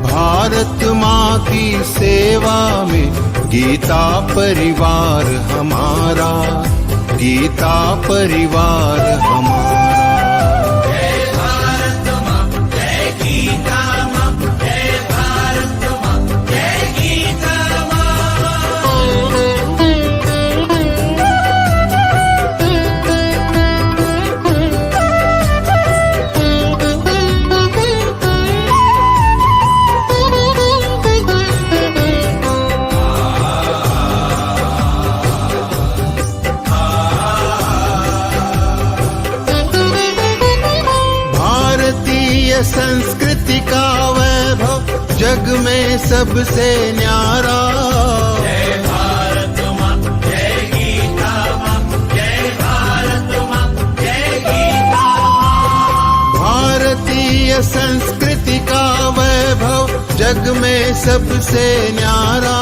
भारत माँ की सेवा में गीता परिवार हमारा, गीता परिवार हमारा। जय भारत माँ, जय गीता माँ, जय भारत माँ, जय गीता माँ। संस्कृति का वैभव जग में सबसे न्यारा। जय भारत माँ, जय गीता माँ, जय भारत माँ, जय गीता माँ। भारतीय संस्कृति का वैभव जग में सबसे न्यारा।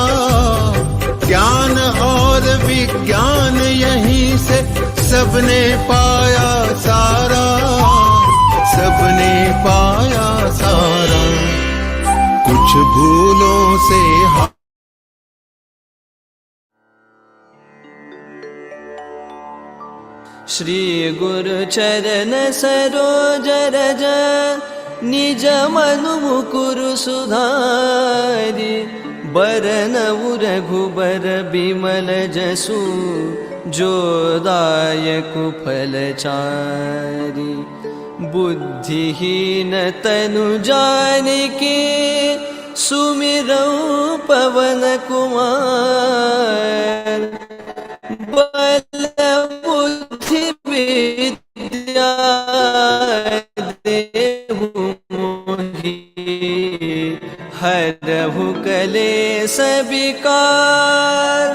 ज्ञान और विज्ञान यहीं से सबने पाया सारा, सबने पाया सारा। कुछ भूलों से श्री गुरु चरण सरोज रज निज मनु मुकुरु सुधारि। बरन रघुबर बिमल जसु जो दायकु फल चारि। बुद्धिहीन तनु जानिके सुमिरौ पवन कुमार। बल बुद्धि विद्या देहु मोहि हरहु कलेश विकार।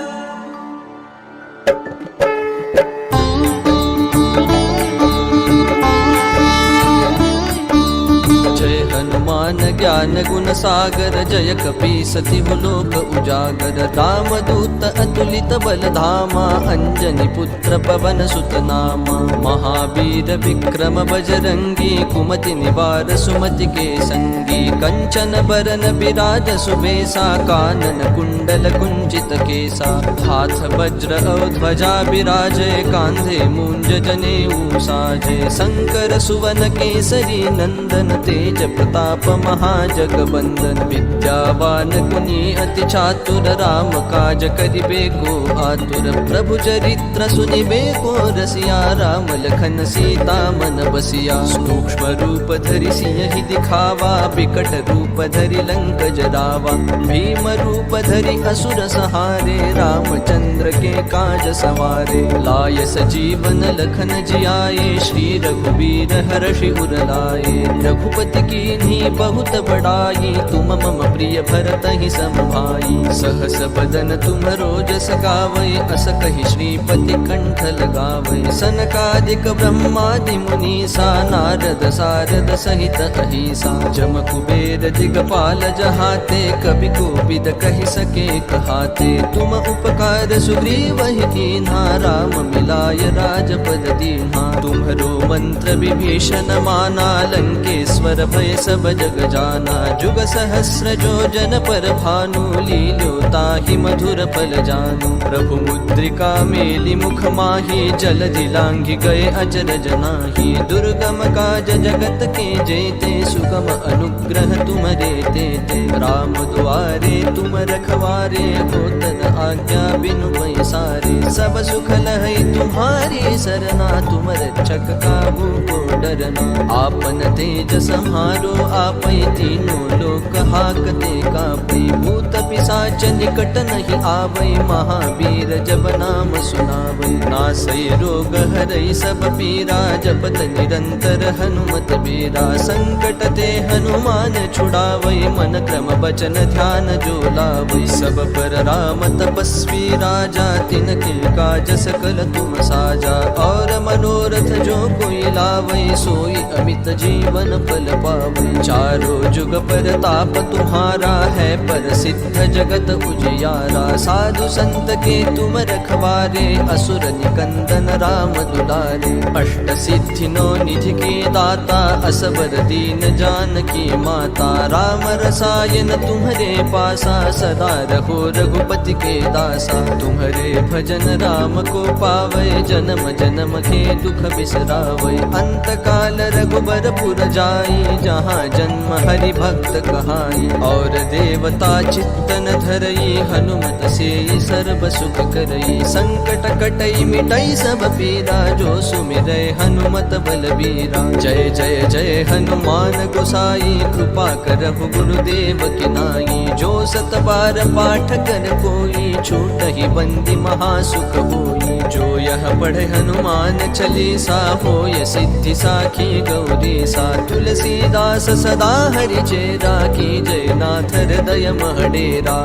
हनुमान ज्ञान गुण सागर जय कपीस तिहु लोक उजागर। रामदूत अतुलित बल धामा अंजनी पुत्र पवन सुत नामा। महावीर विक्रम बजरंगी कुमति निवार सुमति के संगी। कंचन बरन बिराज सुबेसा कानन कुंडल कुंचित केसा। हाथ वज्र और ध्वजा बिराजे कांधे मूंज जनेऊ साजे। शंकर सुवन केसरी नंदन तेज प्रताप महाजगबंदन। विद्यावान गुणी अति चातुर राम काज करिबे को आतुर। प्रभु चरित्र सुनिबे को रसिया राम लखन सीता मन बसिया। सूक्ष्म रूप धरि सिंहि दिखावा बिकट रूप धरि लंक जरावा। भीम रूप धरि असुर सहारे रामचंद्र के काज सवारे। लाय सजीवन लखन जियाए श्री रघुबीर हर्षि उर लाए। रघुपति कीन्ही बहुत बड़ाई तुम मम प्रिय भरत ही सम भाई। सहस बदन तुम रोजस गावै अस कहि श्रीपति कंठ लगावै। सनकादिक ब्रह्मादि मुनीसा नारद सारद सहित अहिसा। जम कुबेर दिगपाल जहाते कवि कोविद कहि सके कहाते। तुम उपकार सुग्रीवहि कीन्हा राम मिलाय राजपद दीन्हा। तुम्हरो मंत्र विभीषण माना लंकेश्वर भय सब जग जाना। जुग सहस्र जो जन पर भानु लील्यो ताहि मधुर फल जानू। प्रभु मुद्रिका मेलि मुख माहि जलधि लांघि गए अचरज नाहि। दुर्गम काज जगत के जेते सुगम अनुग्रह तुम्हरे तेते। राम दुआरे तुम रखवारे होतन आज्ञा बिनु पैसारे। सब सुख लहै तुम्हारी सरना तुम रक्षक काहू को डरना। आपन तेज सम्हारो आपै तीनों लोक हाकते कापै। भूत पिशाच निकट नहीं आवै महावीर जब नाम सुनावै। नासै रोग हरै सब पीरा जपत निरंतर हनुमत बीरा। संकट ते हनुमान छुड़ावै मन क्रम बचन ध्यान जो लावै। सब पर राम तपस्वी राजा तिनके काज सकल तुम साजा। और मनोरथ जो कोई लावै सोई अमित जीवन फल पावै। चारों जुग पर ताप तुम्हारा है प्रसिद्ध जगत उजियारा। साधु संत के तुम रखवारे, असुर निकंदन राम दुलारे। अष्ट सिद्धि नौ निधि के दाता, असबर दीन जानकी माता। राम रसायन तुम्हारे पासा, सदा रहो रघुपति के दासा। तुम्हारे भजन राम को पावे, जन्म जन्म के दुख बिसरावे। अंत काल रघुबर पुर जाई, जहाँ जन्म हरि भक्त कहाई। और देवता चित्तन धरई, हनुमत से सर्व सुख करई। संकट कटई मिटई सब पीरा, जो सुमिरै हनुमत बलबीरा। जय जय जय हनुमान गोसाई, कृपा करहु गुरुदेव की नाई। जो सत बार पाठ कर कोई, छूटहि बंदी महासुख होई। जो यह पढ़े हनुमान चालीसा, होय सिद्धि साखी गौरीसा। तुलसीदास सदा हरि चेरा, की जय नाथ हृदय महडेरा।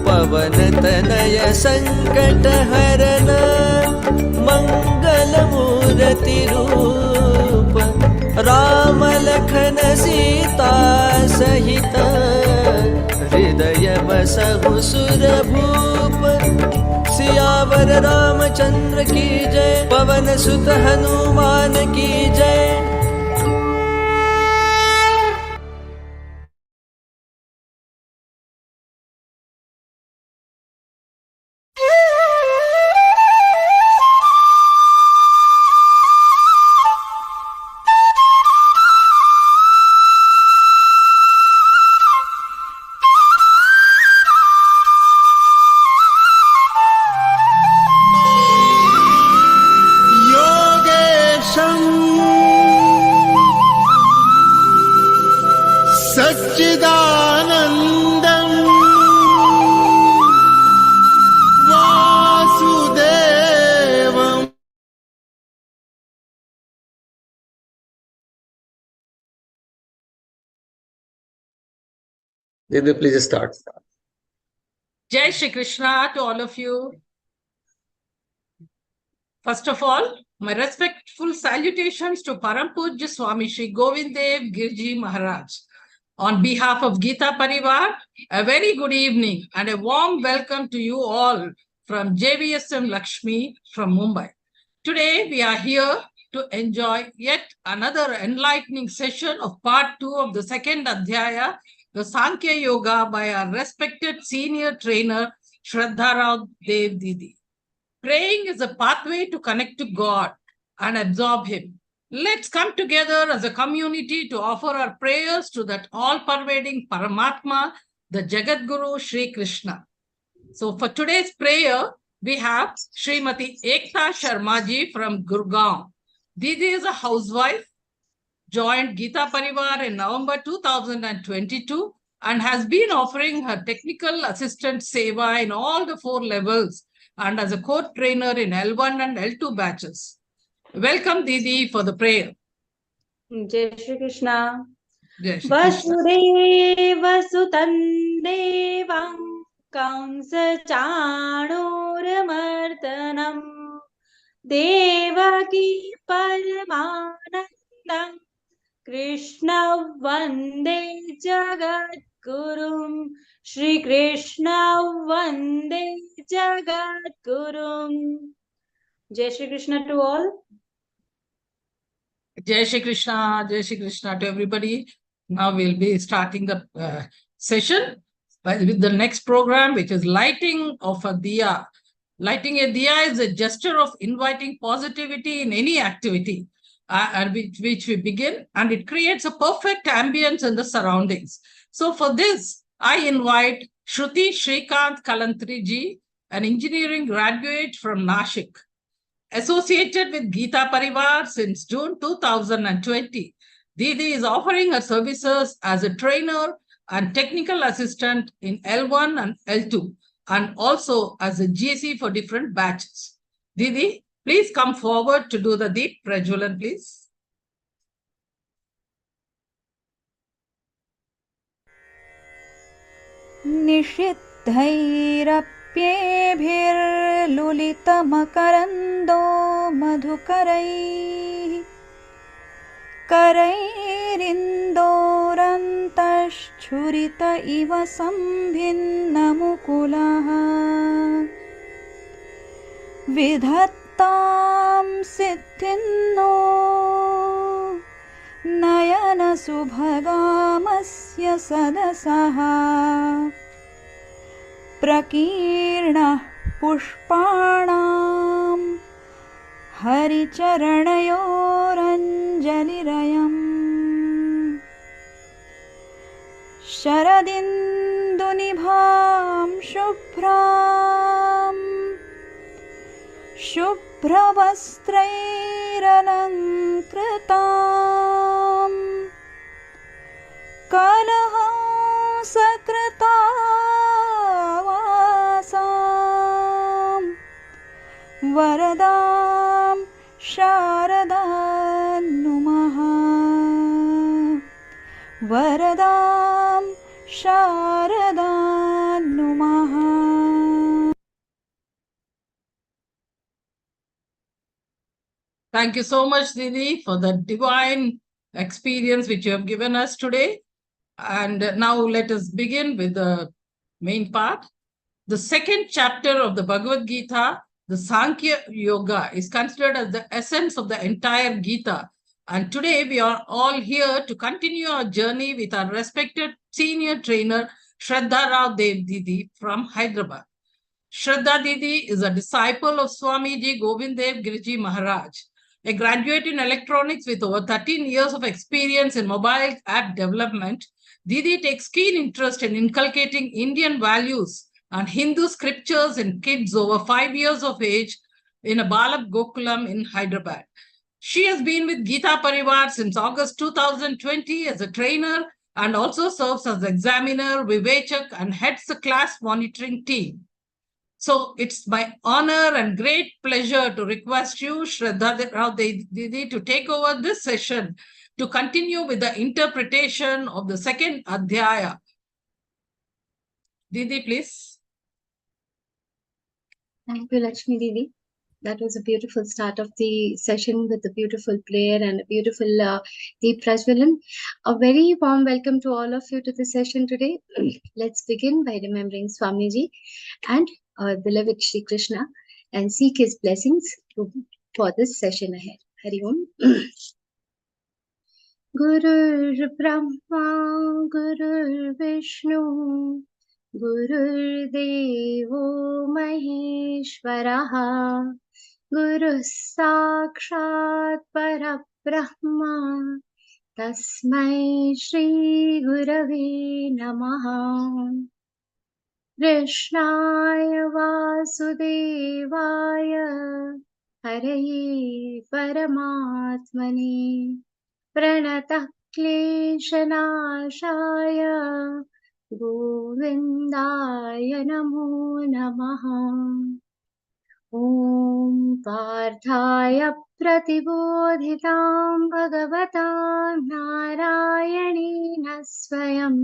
पवन तनय संकट हरन, मंगल मूर्ति रूप। राम लखन सीता सहित, हृदय बसहु सुरभूप। सियावर रामचंद्र की जय, पवन सुत हनुमान की जय। सच्चिदानन्दं वासुदेवम्। Didi, please start. Jai Shri Krishna to all of you. First of all, my respectful salutations to Param Pujya Swami Shri Govindev Girji Maharaj. On behalf of Geeta Parivar, a very good evening and a warm welcome to you all from JVSM Lakshmi from Mumbai. Today, we are here to enjoy yet another enlightening session of part 2 of the second Adhyaya, the Sankhya Yoga, by our respected senior trainer, Shraddha Raodeo Didi. Praying is a pathway to connect to God and absorb Him. Let's come together as a community to offer our prayers to that all-pervading Paramatma, the Jagat Guru Shri Krishna. So for today's prayer, we have Srimati Ekta Sharmaji from Gurgaon. Didi is a housewife, joined Geeta Parivar in November 2022 and has been offering her technical assistant seva in all the 4 levels and as a coach trainer in L1 and L2 batches. Welcome, Didi, for the prayer. Jai Shri Krishna. Jai Shri Krishna. Vasudeva Sutam Devam Kamsa Chanuramartanam Devaki Paramanandam Krishna Vande Jagat Gurum Shri Krishna Vande Jagat Gurum. Jai Shri Krishna to all. Jai Shri Krishna to everybody. Now we'll be starting the session with the next program, which is lighting of a diya. Lighting a diya is a gesture of inviting positivity in any activity, which we begin, and it creates a perfect ambience in the surroundings. So for this, I invite Shruti Shrikant Kalantri ji, an engineering graduate from Nashik. Associated with Geeta Parivar since June 2020, Didi is offering her services as a trainer and technical assistant in L1 and L2, and also as a GC for different batches. Didi, please come forward to do the Deep Prajwalan, please. निषिद्धैरप्येभिर्लुलितमकरन्दो मधुकरैः करैरिन्दोरन्तश्चूर्णमधुपर्कैः छुरित इव संभिन्नमुकुलः विधत्तां सिद्धिन्नो नयनसुभगामस्य सदसः प्रकीर्णः पुष्पाणां हरिचरणयोरञ्जलिरयम् शरदिन्दुनिभां शुभ्रवस्त्रैरलङ्कृताम् कलहंसकृतावासां वरदां शारदां नुमः वरदां शारदां नुमः. Thank you so much, Didi, for the divine experience which you have given us today. And now let us begin with the main part. The second chapter of the Bhagavad Gita, the Sankhya Yoga, is considered as the essence of the entire Gita. And today we are all here to continue our journey with our respected senior trainer, Shraddha Raodeo Didi from Hyderabad. Shraddha Didi is a disciple of Swamiji Govindev Giriji Maharaj. A graduate in electronics with over 13 years of experience in mobile app development, Didi takes keen interest in inculcating Indian values and Hindu scriptures in kids over 5 years of age in a Balak Gokulam in Hyderabad. She has been with Geeta Parivar since August 2020 as a trainer and also serves as examiner, Vivechak, and heads the class monitoring team. So it's my honor and great pleasure to request you, Shraddha Raodeo Didi, to take over this session to continue with the interpretation of the second Adhyaya. Didi, please. Thank you, Lakshmi Didi. That was a beautiful start of the session with a beautiful prayer and a beautiful Deep Prajwalan. A very warm welcome to all of you to the session today. Let's begin by remembering Swamiji and our beloved Shri Krishna and seek his blessings for this session ahead. Hari Om. Gurur Brahma, Gurur Vishnu, Gurur Devo Maheshwaraha, Guru Sakshat Parabrahma, Tasmai Shri Gurave Namaha. Krishnaya Vasudevaya, Hare Paramatmane, Pranatah Kleshanashaya, Govindaya Namo Namaha. Om Parthaya Pratibodhitam Bhagavatam Narayanena Swayam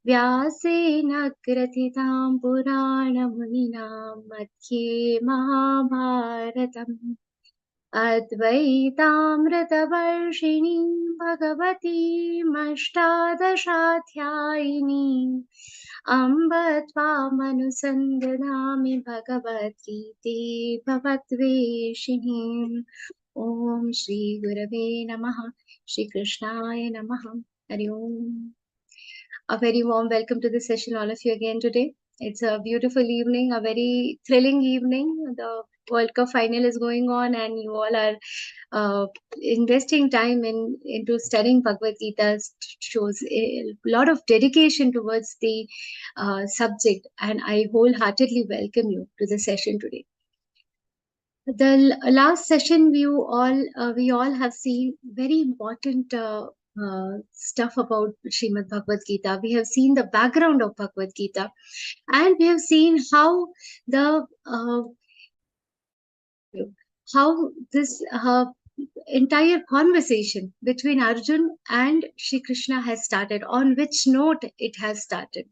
Vyasena Kratitam Purana Muninam Madhye Mahabharatam Advaitamritavarshini Bhagavati Mashtadashatyayini Amba Tvamanusandadami Bhagavad-Gītā Bhavatveshini. Om Shri Gurave Namaha, Shri Krishnaya Namaha. Hari Om. A very warm welcome to the session, all of you again today. It's a beautiful evening, a very thrilling evening. The World Cup final is going on and you all are investing time into studying Bhagavad Gita. Shows a lot of dedication towards the subject, and I wholeheartedly welcome you to the session today. The last session we all have seen very important stuff about Śrīmad-Bhagavadgītā. We have seen the background of Bhagavad Gita, and we have seen how this entire conversation between Arjun and Shri Krishna has started, on which note it has started.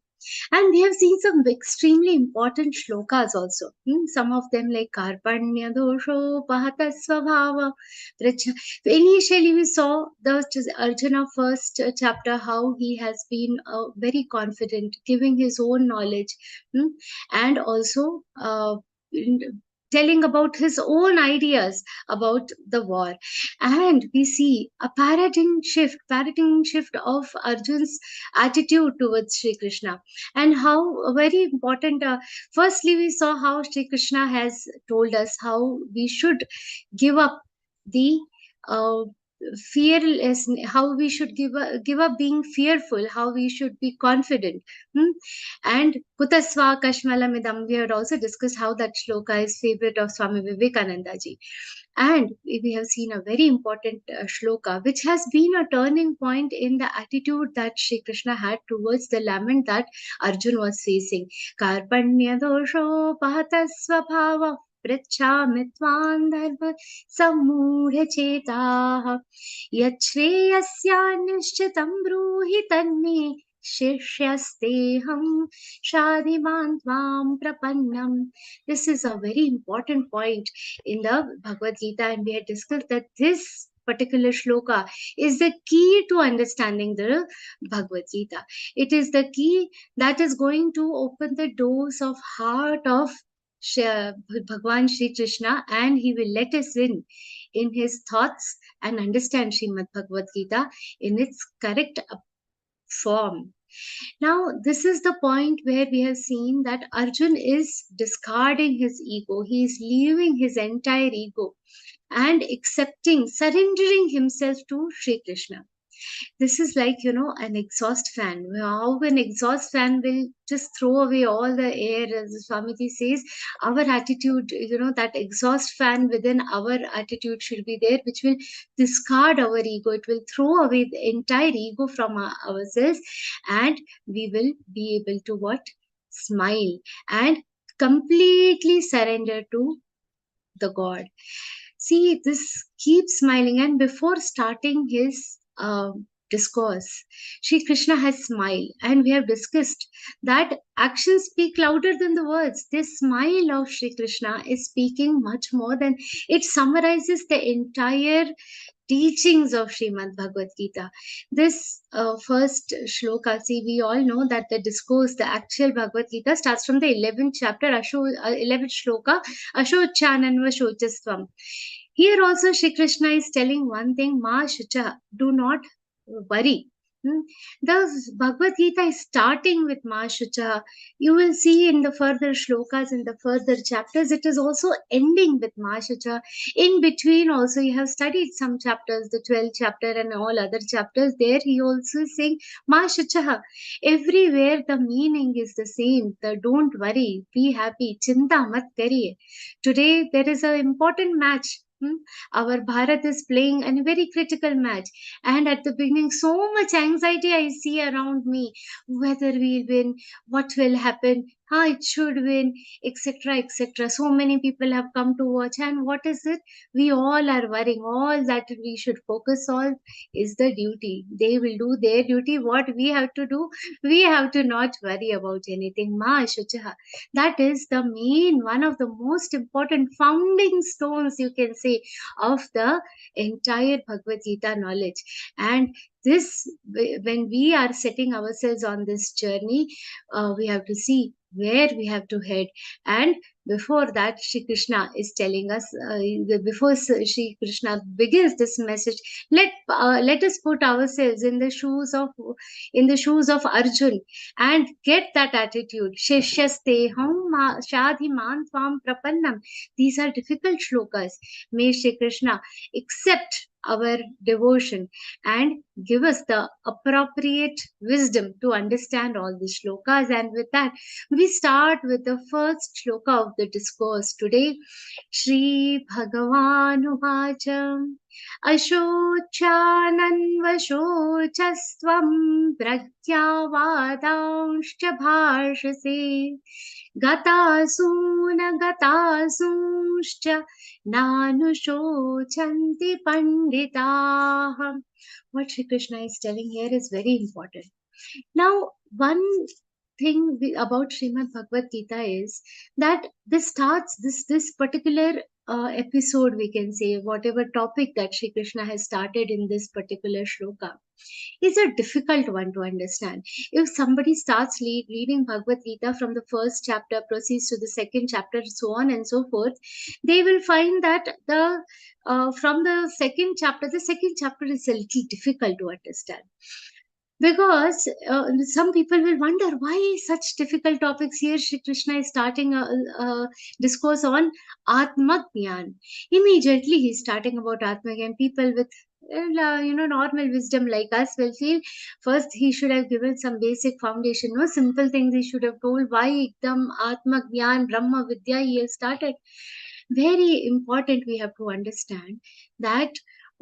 And we have seen some extremely important shlokas also. Some of them like Karpanya Dosho Pahata Svabhava. Initially, we saw the Arjuna first chapter, how he has been very confident, giving his own knowledge, and also telling about his own ideas about the war. And we see a paradigm shift of Arjun's attitude towards Sri Krishna, and how very important. Firstly, we saw how Sri Krishna has told us how we should give up the uh, fearless, how we should give up being fearful, how we should be confident. And Kutasva Kashmalamidam, we had also discussed how that shloka is favorite of Swami Vivekananda ji. And we have seen a very important shloka, which has been a turning point in the attitude that Sri Krishna had towards the lament that Arjun was facing. Karpanya dosho pahata svabhava pritchami tvam dharma sammudha chetaha yachreyasya nishchitam bruhi tanme Shishyasteham Shadiman Tvam Prapannam. This is a very important point in the Bhagavad Gita, and we had discussed that this particular shloka is the key to understanding the Bhagavad Gita. It is the key that is going to open the doors of heart of Bhagwan Shri Krishna, and he will let us in his thoughts and understand Śrīmad-Bhagavadgītā in its correct form. Now, this is the point where we have seen that Arjun is discarding his ego. He is leaving his entire ego and accepting, surrendering himself to Sri Krishna. This is like, an exhaust fan. How an exhaust fan will just throw away all the air, as Swamiji says, our attitude, that exhaust fan within our attitude should be there, which will discard our ego. It will throw away the entire ego from ourselves, and we will be able to what? Smile and completely surrender to the God. See, this keeps smiling, and before starting his discourse, Shri Krishna has smiled, and we have discussed that actions speak louder than the words. This smile of Shri Krishna is speaking much more than it summarizes the entire teachings of Śrīmad-Bhagavadgītā. This first shloka, see, we all know that the discourse, the actual Bhagavad Gita starts from the 11th chapter, 11th shloka, Ashochananva Shochastvam. Here also Shri Krishna is telling one thing, Ma Shucha, do not worry. The Bhagavad Gita is starting with Ma Shucha. You will see in the further shlokas, in the further chapters, it is also ending with Ma Shucha. In between also, you have studied some chapters, the 12th chapter and all other chapters. There he also is saying Ma Shucha. Everywhere the meaning is the same. The don't worry, be happy, chinta mat kariye. Today there is an important match. Our Bharat is playing a very critical match, and at the beginning so much anxiety I see around me, whether we win, what will happen, how it should win, etc., etc. So many people have come to watch, and what is it? We all are worrying. All that we should focus on is the duty. They will do their duty. What we have to do, we have to not worry about anything. Ma Shuchaha. That is the main, one of the most important founding stones, you can say, of the entire Bhagavad Gita knowledge. And this, when we are setting ourselves on this journey, we have to see where we have to head. And before that, Shri Krishna is telling us, before Shri Krishna begins this message, let us put ourselves in the shoes of Arjun and get that attitude. Shishyasteham shadhiman tvam prapannam. These are difficult shlokas. May Shri Krishna accept our devotion and give us the appropriate wisdom to understand all these shlokas. And with that, we start with the first shloka of the discourse today. Shri Bhagavanu Vacham Ashochananvashocastvam Pragyavadanscha Bhashase Gatasuna Gatasunshcha Nanushochanti Panditaham. What Shri Krishna is telling here is very important. Now, one thing about Śrīmad-Bhagavadgītā is that this particular episode, we can say, whatever topic that Shri Krishna has started in this particular shloka, is a difficult one to understand. If somebody starts reading Bhagavad Gita from the first chapter, proceeds to the second chapter, so on and so forth, they will find that from the second chapter is a little difficult to understand. Because some people will wonder why such difficult topics here. Shri Krishna is starting a discourse on Atma Jnana. Immediately he's starting about Atma Jnana. People with normal wisdom like us will feel first he should have given some basic foundation, no simple things he should have told. Why Ekdam Atma Jnana Brahma Vidya he has started? Very important, we have to understand that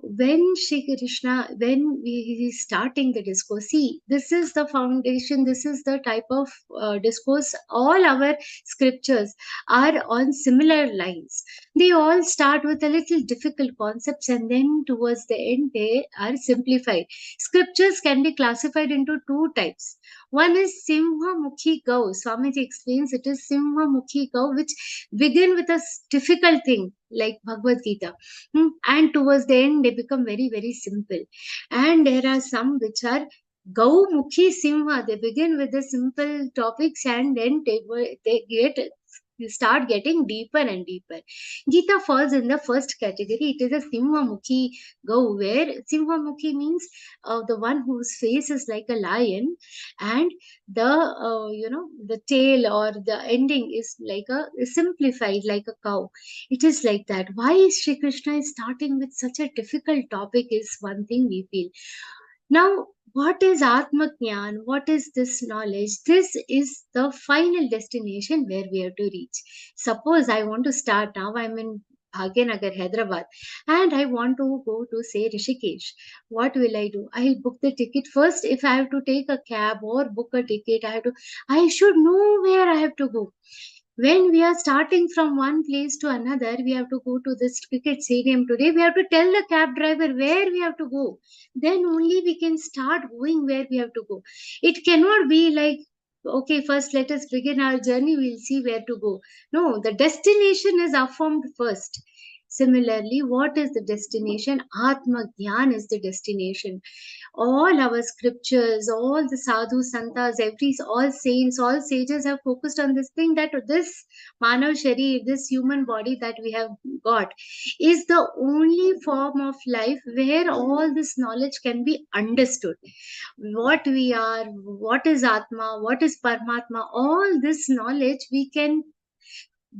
when Shri Krishna, when he is starting the discourse, see, this is the foundation, this is the type of discourse. All our scriptures are on similar lines. They all start with a little difficult concepts, and then towards the end they are simplified. Scriptures can be classified into two types. One is Simha Mukhi Gau. Swamiji explains it is Simha Mukhi Gau, which begin with a difficult thing like Bhagavad Gita, and towards the end they become very, very simple. And there are some which are Gau Mukhi Simha. They begin with the simple topics and then they start getting deeper and deeper. Geeta falls in the first category. It is a Simha Mukhi Gau, where Simha Mukhi means the one whose face is like a lion, and the tail or the ending is like simplified like a cow. It is like that. Why Shri Krishna is starting with such a difficult topic is one thing we feel. Now, what is Atma Jnana? What is this knowledge? This is the final destination where we have to reach. Suppose I want to start now, I'm in Bhagyanagar, Hyderabad, and I want to go to, say, Rishikesh. What will I do? I'll book the ticket first. If I have to take a cab or book a ticket, I should know where I have to go. When we are starting from one place to another, we have to go to this cricket stadium today. We have to tell the cab driver where we have to go. Then only we can start going where we have to go. It cannot be like, okay, first let us begin our journey, we'll see where to go. No, the destination is affirmed first. Similarly, what is the destination? Atma Jnana is the destination. All our scriptures, all the sadhu, santas, all saints, all sages have focused on this thing, that this Manav Sharir, this human body that we have got, is the only form of life where all this knowledge can be understood. What we are, what is Atma, what is Paramatma, all this knowledge we can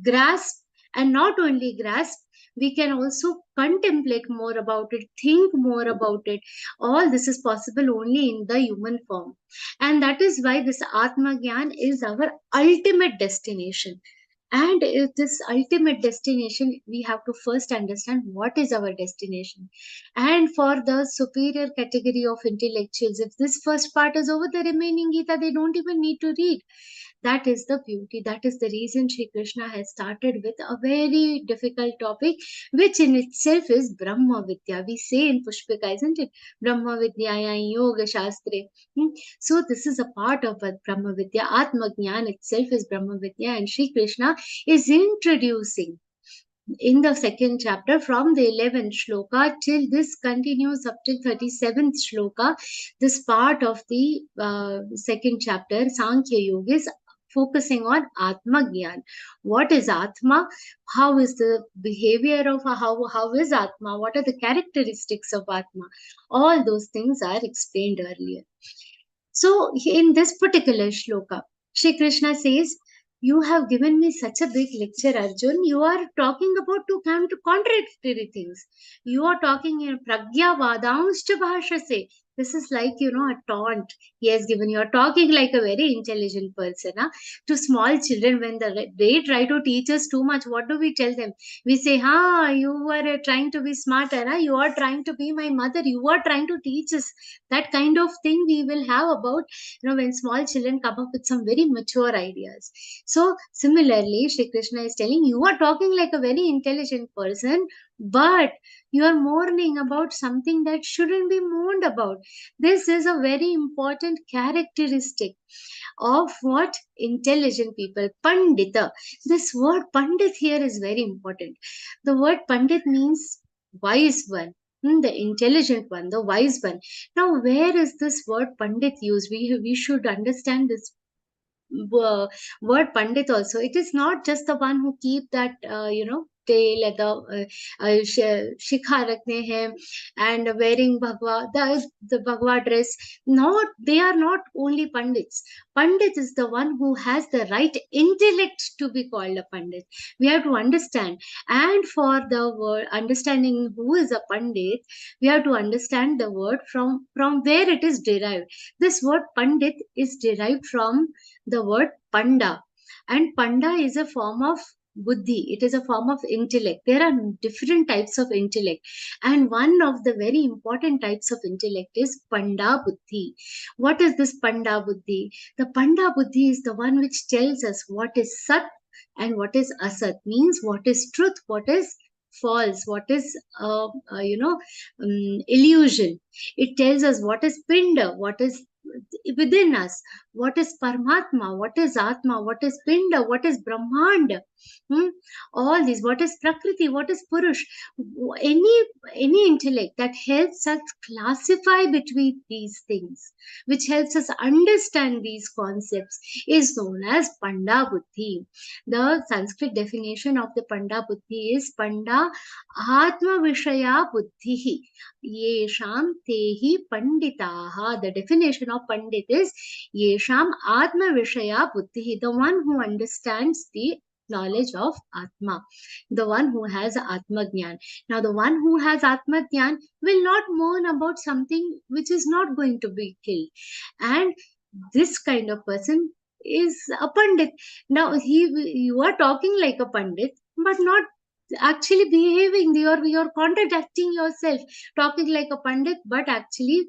grasp, and not only grasp, we can also contemplate more about it, think more about it. All this is possible only in the human form. And that is why this Atma Jnana is our ultimate destination. And this ultimate destination, we have to first understand what is our destination. And for the superior category of intellectuals, if this first part is over, the remaining Gita, they don't even need to read. That is the beauty. That is the reason Shri Krishna has started with a very difficult topic, which in itself is Brahma Vidya. We say in Pushpika, isn't it? Brahma Vidyaya Yoga Shastre. So this is a part of Brahma Vidya. Atma Jnana itself is Brahma Vidya, and Shri Krishna is introducing in the second chapter from the 11th shloka till this continues up till 37th shloka. This part of the second chapter, Sankhya Yoga, is focusing on Atma Jnana. What is Atma? How is the behavior of how is Atma? What are the characteristics of Atma? All those things are explained earlier. So in this particular shloka, Shri Krishna says, you have given me such a big lecture, Arjun. You are talking about two contradictory things. You are talking in Pragya Vadamshcha Bhashase. This is like, a taunt he has given. You are talking like a very intelligent person. To small children, when they try to teach us too much, what do we tell them? We say, you are trying to be smarter. You are trying to be my mother. You are trying to teach us. That kind of thing we will have about, when small children come up with some very mature ideas. So similarly, Shri Krishna is telling, you are talking like a very intelligent person. but you are mourning about something that shouldn't be mourned about. This is a very important characteristic of what intelligent people. Pandita. This word pandit here is very important. The word pandit means wise one. The intelligent one, the wise one. Now, where is this word pandit used? We should understand this word pandit also. It is not just the one who keep that tail at the shikha rakhne hain and wearing the bhagwa dress. Not, they are not only pandits. Pandit is the one who has the right intellect to be called a pandit. We have to understand, and for the word understanding who is a pandit, we have to understand the word from where it is derived. This word pandit is derived from the word panda, and panda is a form of buddhi. It is a form of intellect. There are different types of intellect, and one of the very important types of intellect is panda buddhi. What is this panda buddhi? The panda buddhi is the one which tells us what is sat and what is asat, means what is truth, what is false, what is illusion. It tells us what is pinda, what is within us, what is Paramatma, what is Atma, what is Pinda, what is Brahmanda. All these, what is Prakriti, what is Purush. Any intellect that helps us classify between these things, which helps us understand these concepts, is known as Panda Buddhi. The Sanskrit definition of the Panda Buddhi is Panda Atma Vishaya Buddhi. Yesham Tehi Panditaha. The definition of Pandit is Yesham Atma Vishaya Buddhi, the one who understands the knowledge of Atma, the one who has Atma Jnana. Now, the one who has Atma Jnana will not mourn about something which is not going to be killed. And this kind of person is a Pandit. Now, you are talking like a Pandit, but not actually behaving. You're contradicting yourself, talking like a Pandit, but actually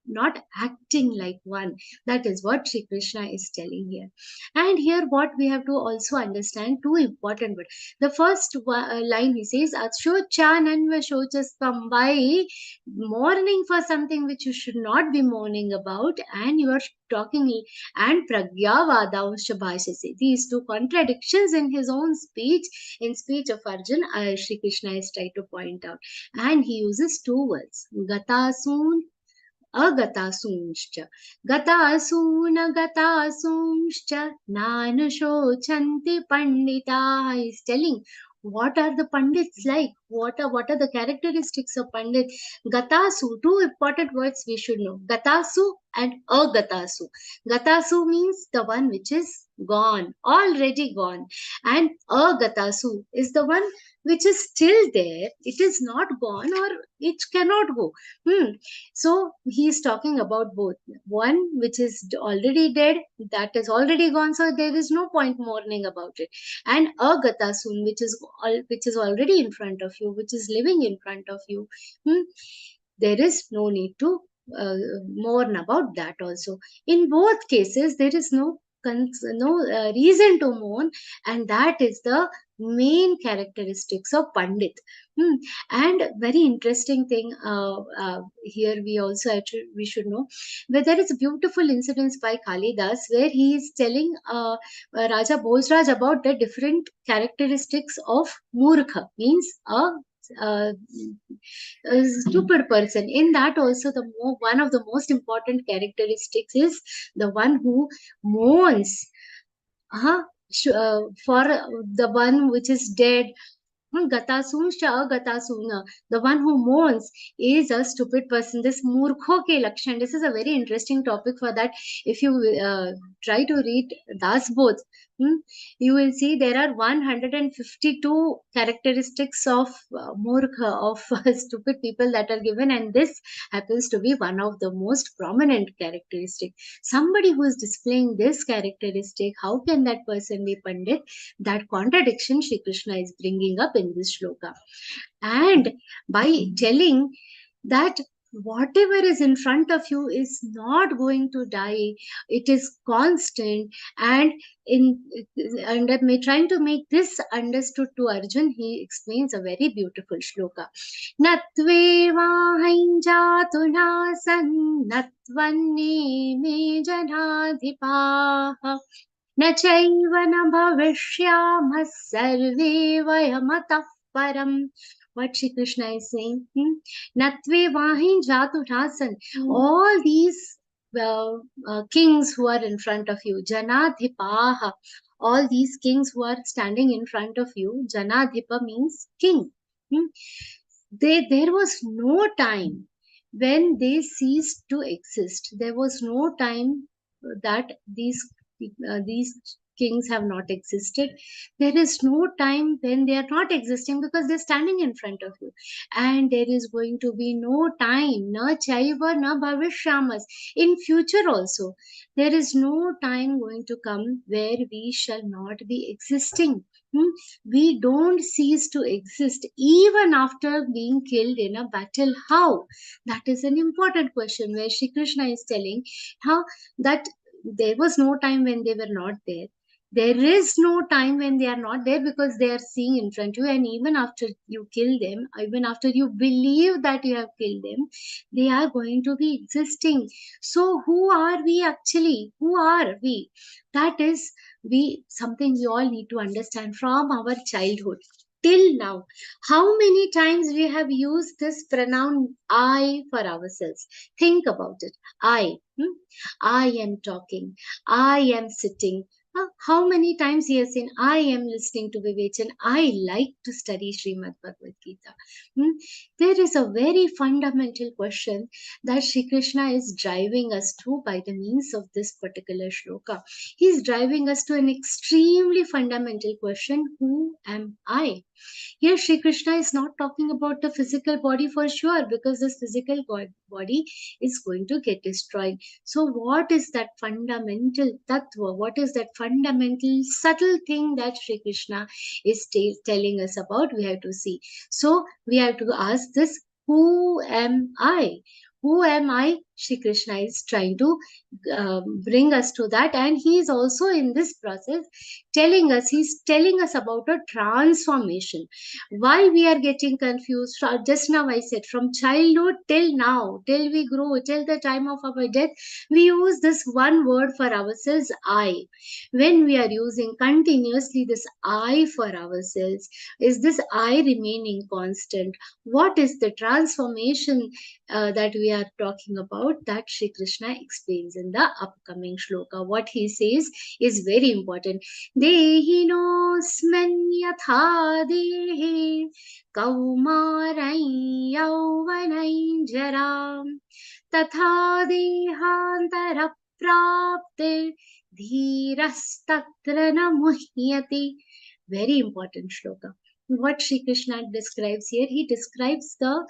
not acting like one. That is what Sri Krishna is telling here. And here what we have to also understand, two important words. The first line he says, Ashochananvashochastam, by mourning for something which you should not be mourning about, and you are talking, and pragyavadansha bhashase. These two contradictions in his own speech, in speech of Arjun, Sri Krishna is trying to point out. And he uses two words, gatasun, agatasunshcha. Gatasun agatasunshcha nanashochanti pandita. Is telling what are the pandits like, what are the characteristics of pandit. Gatasu, two important words we should know, gatasu and agatasu. Gatasu means the one which is gone, already gone, and agatasu is the one which is still there. It is not gone, or it cannot go. So he is talking about both. One which is already dead, that is already gone, so there is no point mourning about it. And agatasun, which is already in front of you, which is living in front of you. There is no need to mourn about that also. In both cases, there is no reason to mourn, and that is the main characteristics of Pandit. And very interesting thing here we should know, where there is a beautiful incident by Kalidas where he is telling Raja Bhojraj about the different characteristics of Murkha, means a stupid person. In that also, one of the most important characteristics is the one who mourns for the one which is dead. Gatasuna, the one who mourns is a stupid person. This murkho ke lakshan, this is a very interesting topic. For that, if you try to read Das Bodh, you will see there are 152 characteristics of murkha, of stupid people that are given, and this happens to be one of the most prominent characteristics. Somebody who is displaying this characteristic, how can that person be Pandit? That contradiction Shri Krishna is bringing up in this shloka. And by telling that whatever is in front of you is not going to die. It is constant. And trying to make this understood to Arjun, he explains a very beautiful shloka. Natve jatu nasan natvanne me janadhipaha न चैव न भविष्यामः सर्वे वयमतः परम्. What Shri Krishna is saying, Natve vahin jatu nasan. All these kings who are in front of you, Janadhipaha, all these kings who are standing in front of you, Janadhipa means king. There was no time when they ceased to exist. There was no time that these kings have not existed. There is no time when they are not existing, because they're standing in front of you. And there is going to be no time, na chaiva na bhavishyamas, in future also. There is no time going to come where we shall not be existing. We don't cease to exist even after being killed in a battle. How? That is an important question, where Shri Krishna is telling how that there was no time when they were not there. There is no time when they are not there, because they are seeing in front of you, and even after you kill them, even after you believe that you have killed them, they are going to be existing. So who are we actually? Who are we? That is something we all need to understand from our childhood till now. How many times we have used this pronoun I for ourselves? Think about it. I am talking, I am sitting. How many times he has seen, I am listening to Vivechan, I like to study Śrīmad-Bhagavadgītā. There is a very fundamental question that Shri Krishna is driving us to by the means of this particular shloka. He is driving us to an extremely fundamental question: who am I? Here Shri Krishna is not talking about the physical body for sure, because this physical body is going to get destroyed. So what is that fundamental tattva? What is that fundamental subtle thing that Shri Krishna is telling us about? We have to see. So we have to ask this: who am I? Who am I? Shri Krishna is trying to bring us to that, and he is also in this process he's telling us about a transformation. Why we are getting confused? Just now I said, from childhood till now, till we grow, till the time of our death, we use this one word for ourselves, I. When we are using continuously this I for ourselves, is this I remaining constant? What is the transformation that we are talking about, that Shri Krishna explains in the upcoming shloka? What he says is very important. Dehinosman yatha dehe kaumarai yauvanai jaram tatha dehantara prapte dhirastatra na muhyati. Very important shloka. What Shri Krishna describes here, he describes the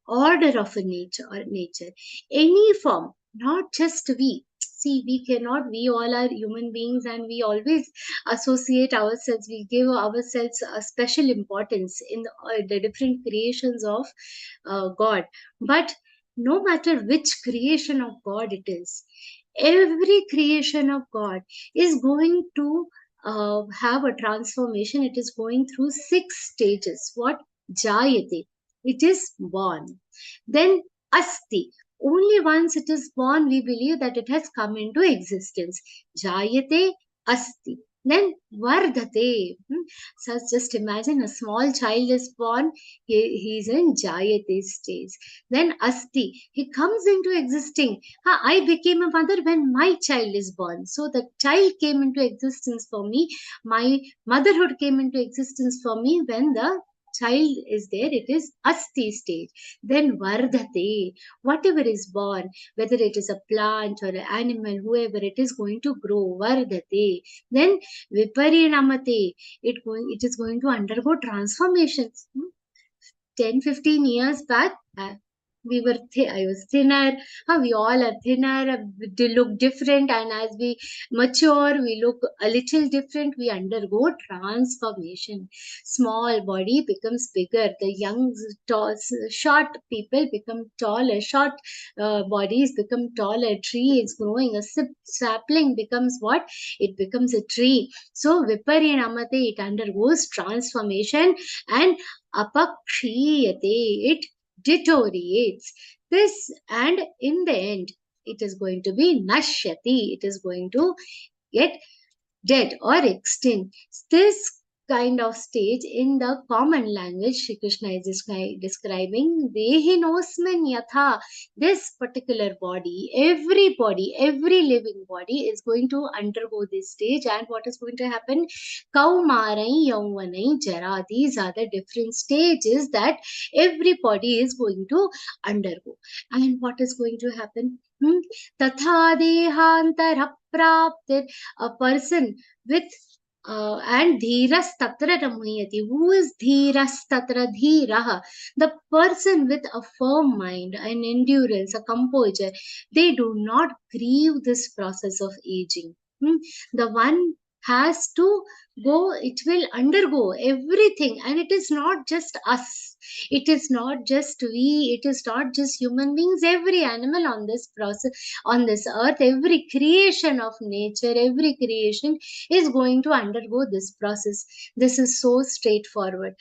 order of a nature. Any form, not just we. See, we all are human beings, and we always associate ourselves, we give ourselves a special importance in the different creations of God. But no matter which creation of God it is, every creation of God is going to have a transformation. It is going through 6 stages. What? Jayate. It is born. Then asti. Only once it is born, we believe that it has come into existence. Jayate, asti. Then vardhate. So just imagine a small child is born, he is in Jayate stage. Then asti, he comes into existing. I became a mother when my child is born. So the child came into existence for me. My motherhood came into existence for me when the child is there. It is asti stage. Then vardhate, whatever is born, whether it is a plant or an animal, whoever it is going to grow, vardhate. Then viparinamate, it is going to undergo transformations. 10-15 years back, we were I was thinner. We all are thinner. They look different, and as we mature, we look a little different. We undergo transformation. Small body becomes bigger. The young, tall, short people become taller. Short bodies become taller. Tree is growing. A sapling becomes what? It becomes a tree. So viparinamate, it undergoes transformation, and apakshiyate, it deteriorates. This, and in the end, it is going to be nashyati. It is going to get dead or extinct. This kind of stage in the common language, Shri Krishna is describing Dehinosman Yatha. This particular body, every living body is going to undergo this stage. And what is going to happen? Kaumarai, Yauvanai, Jara. These are the different stages that everybody is going to undergo. And what is going to happen? Tatha dehantara praptir. A person with and dhiras tatra ramayati. Who is dhiras tatra? Dhiraha, the person with a firm mind, an endurance, a composure. They do not grieve this process of aging. The one has to go, it will undergo everything, and it is not just us, it is not just we, it is not just human beings. Every animal on this process, on this earth, every creation of nature, every creation is going to undergo this process. This is so straightforward.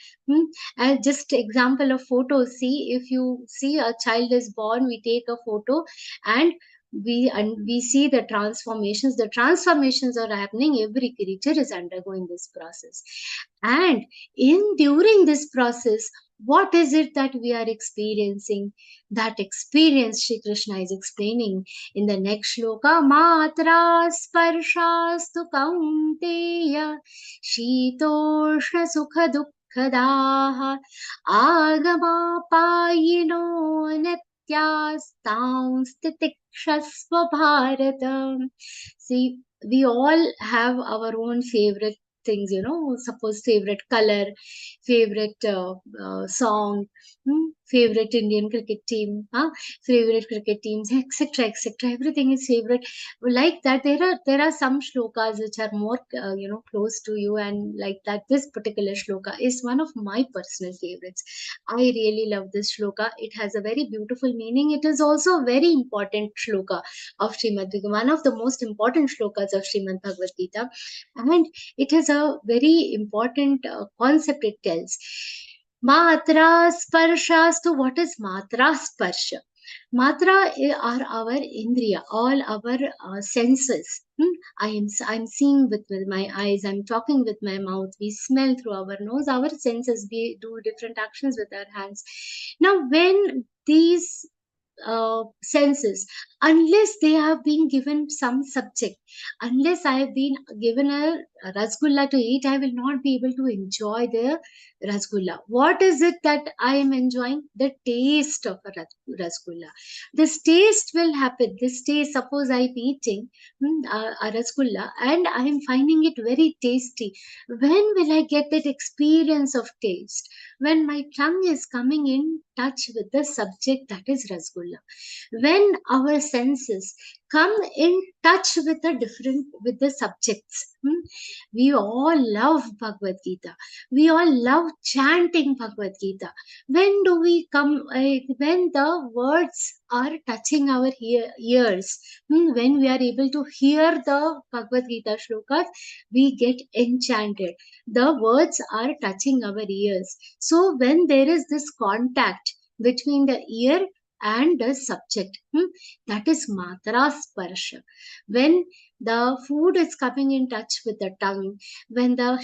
And just example of photo. See, if you see a child is born, we take a photo, and we see the transformations. The transformations are happening. Every creature is undergoing this process, and during this process, what is it that we are experiencing? That experience Shri Krishna is explaining in the next shloka. Matra sparshastu kaunteya shitoshna sukha dukkadaha agama payino nityastamstitikshasva bharatam. See, we all have our own favorite things, suppose favorite color, favorite song, favorite Indian cricket team, favorite cricket teams, etc., etc. Everything is favorite. Like that, there are some shlokas which are more close to you, and like that, this particular shloka is one of my personal favorites. I really love this shloka. It has a very beautiful meaning. It is also a very important shloka of Śrīmad-Bhagavadgītā, one of the most important shlokas of Śrīmad-Bhagavadgītā, and it has a very important concept it tells. Matra sparshastu. What is matra sparsha? Matra are our indriya, all our senses. I'm seeing with my eyes, I'm talking with my mouth, we smell through our nose, our senses, we do different actions with our hands. Now, when these senses, unless they have been given some subject, unless I have been given a rasgulla to eat, I will not be able to enjoy the rasgulla. What is it that I am enjoying? The taste of a rasgulla. This taste will happen. This taste, suppose I am eating a rasgulla and I am finding it very tasty. When will I get that experience of taste? When my tongue is coming in touch with the subject, that is rasgulla. When our senses come in touch with the subjects. We all love Bhagavad Gita. We all love chanting Bhagavad Gita. When do we come? When the words are touching our ears, when we are able to hear the Bhagavad Gita shlokas, we get enchanted. The words are touching our ears. So when there is this contact between the ear and the subject, that is matra sparsha. When the food is coming in touch with the tongue, when the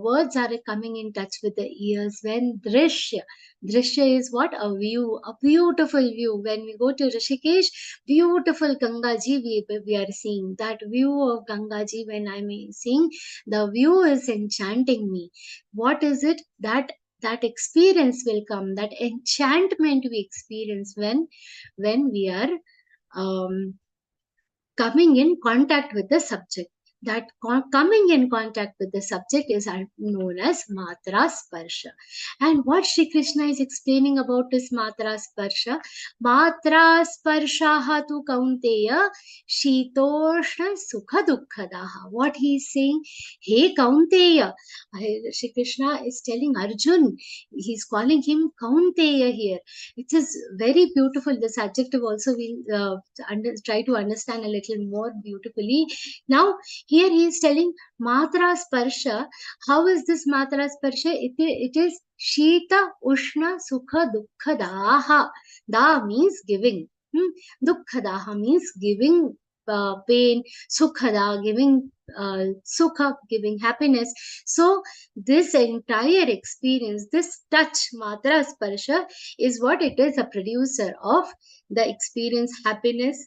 words are coming in touch with the ears, when drishya is what? A view, a beautiful view. When we go to Rishikesh, beautiful Gangaji we are seeing. That view of Gangaji, when I'm seeing, the view is enchanting me. What is it? That experience will come, that enchantment we experience when we are coming in contact with the subject. that coming in contact with the subject is known as Matra Sparsha. And what Shri Krishna is explaining about is Matra Sparsha. Matra Sparshaha tu Kaunteya Shitoshna Sukha Dukkhadaha. What he is saying, hey Kaunteya, Shri Krishna is telling Arjun, he's calling him Kaunteya here. It is very beautiful. This adjective also we'll try to understand a little more beautifully. Now, here he is telling Matra Sparsha. How is this Matra Sparsha? It is Shita, Ushna, Sukha, Dukkha, Daha. Da means giving. Dukkha, Daha means giving pain. Sukhada, giving sukha, giving happiness. So this entire experience, this touch, Matra Sparsha, is what it is, a producer of the experience, happiness,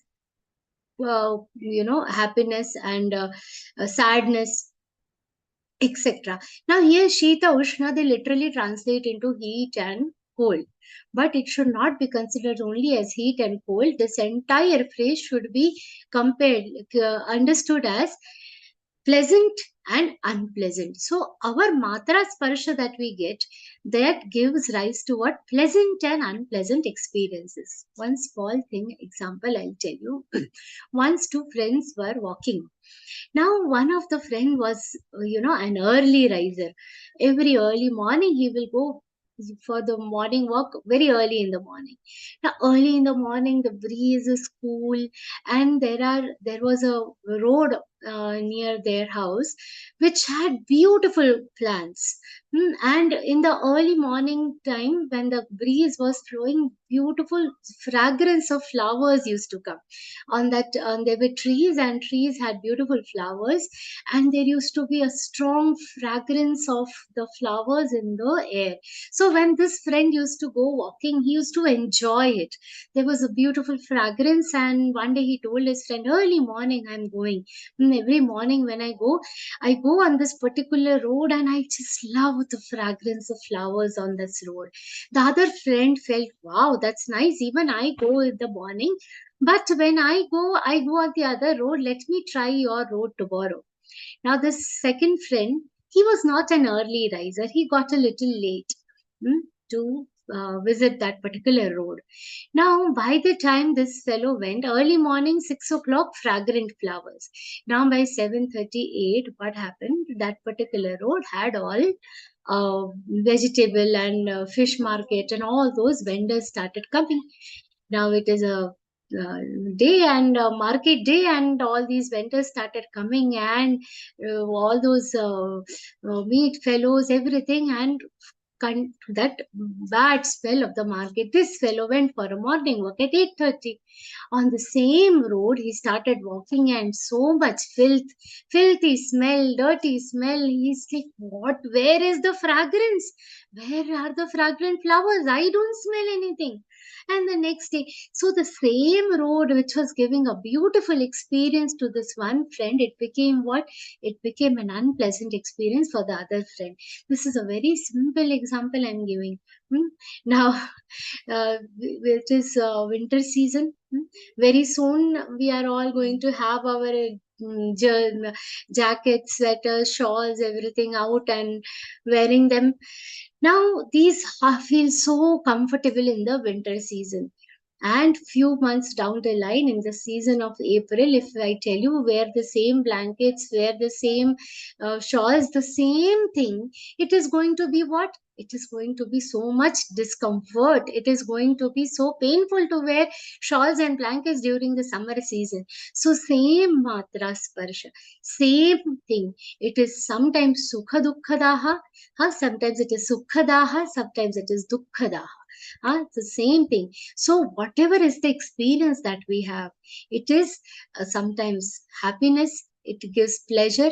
happiness and sadness, etc. Now here Shita, Ushna, they literally translate into heat and cold. But it should not be considered only as heat and cold. This entire phrase should be understood as pleasant and unpleasant. So our Matra Sparsha that we get, that gives rise to what? Pleasant and unpleasant experiences. One small thing, example I'll tell you. Once two friends were walking. Now one of the friend was, an early riser. Every early morning he will go for the morning walk very early in the morning. Now early in the morning the breeze is cool, and there was a road near their house which had beautiful plants. And in the early morning time, when the breeze was flowing, beautiful fragrance of flowers used to come on that. There were trees, and trees had beautiful flowers, and there used to be a strong fragrance of the flowers in the air. So when this friend used to go walking, he used to enjoy it. There was a beautiful fragrance, and one day he told his friend, early morning I'm going. Every morning when I go on this particular road, and I just love the fragrance of flowers on this road. The other friend felt, wow, that's nice. Even I go in the morning, but when I go on the other road. Let me try your road tomorrow. Now this second friend, he was not an early riser. He got a little late to visit that particular road. Now, by the time this fellow went, early morning, 6 o'clock, fragrant flowers. Now, by 7:38, what happened? That particular road had all vegetable and fish market, and all those vendors started coming. Now, it is a day and market day, and all these vendors started coming, and all those meat fellows, everything, and that bad smell of the market. This fellow went for a morning walk at 8:30. On the same road, he started walking, and so much filthy smell, dirty smell. He's like, what? Where is the fragrance? Where are the fragrant flowers? I don't smell anything. And the next day, so the same road which was giving a beautiful experience to this one friend, it became what? It became an unpleasant experience for the other friend. This is a very simple example I'm giving. Now, it is winter season. Very soon we are all going to have our jackets, sweaters, shawls, everything out and wearing them. Now these feel so comfortable in the winter season. And few months down the line, in the season of April, if I tell you, wear the same blankets, wear the same shawls, the same thing, it is going to be what? It is going to be so much discomfort. It is going to be so painful to wear shawls and blankets during the summer season. So same Matra Sparsha, same thing. It is sometimes Sukha Dukkhadaha, sometimes it is Sukhadaha, sometimes it is Dukkhadaha. It's the same thing. So whatever is the experience that we have, it is sometimes happiness, it gives pleasure,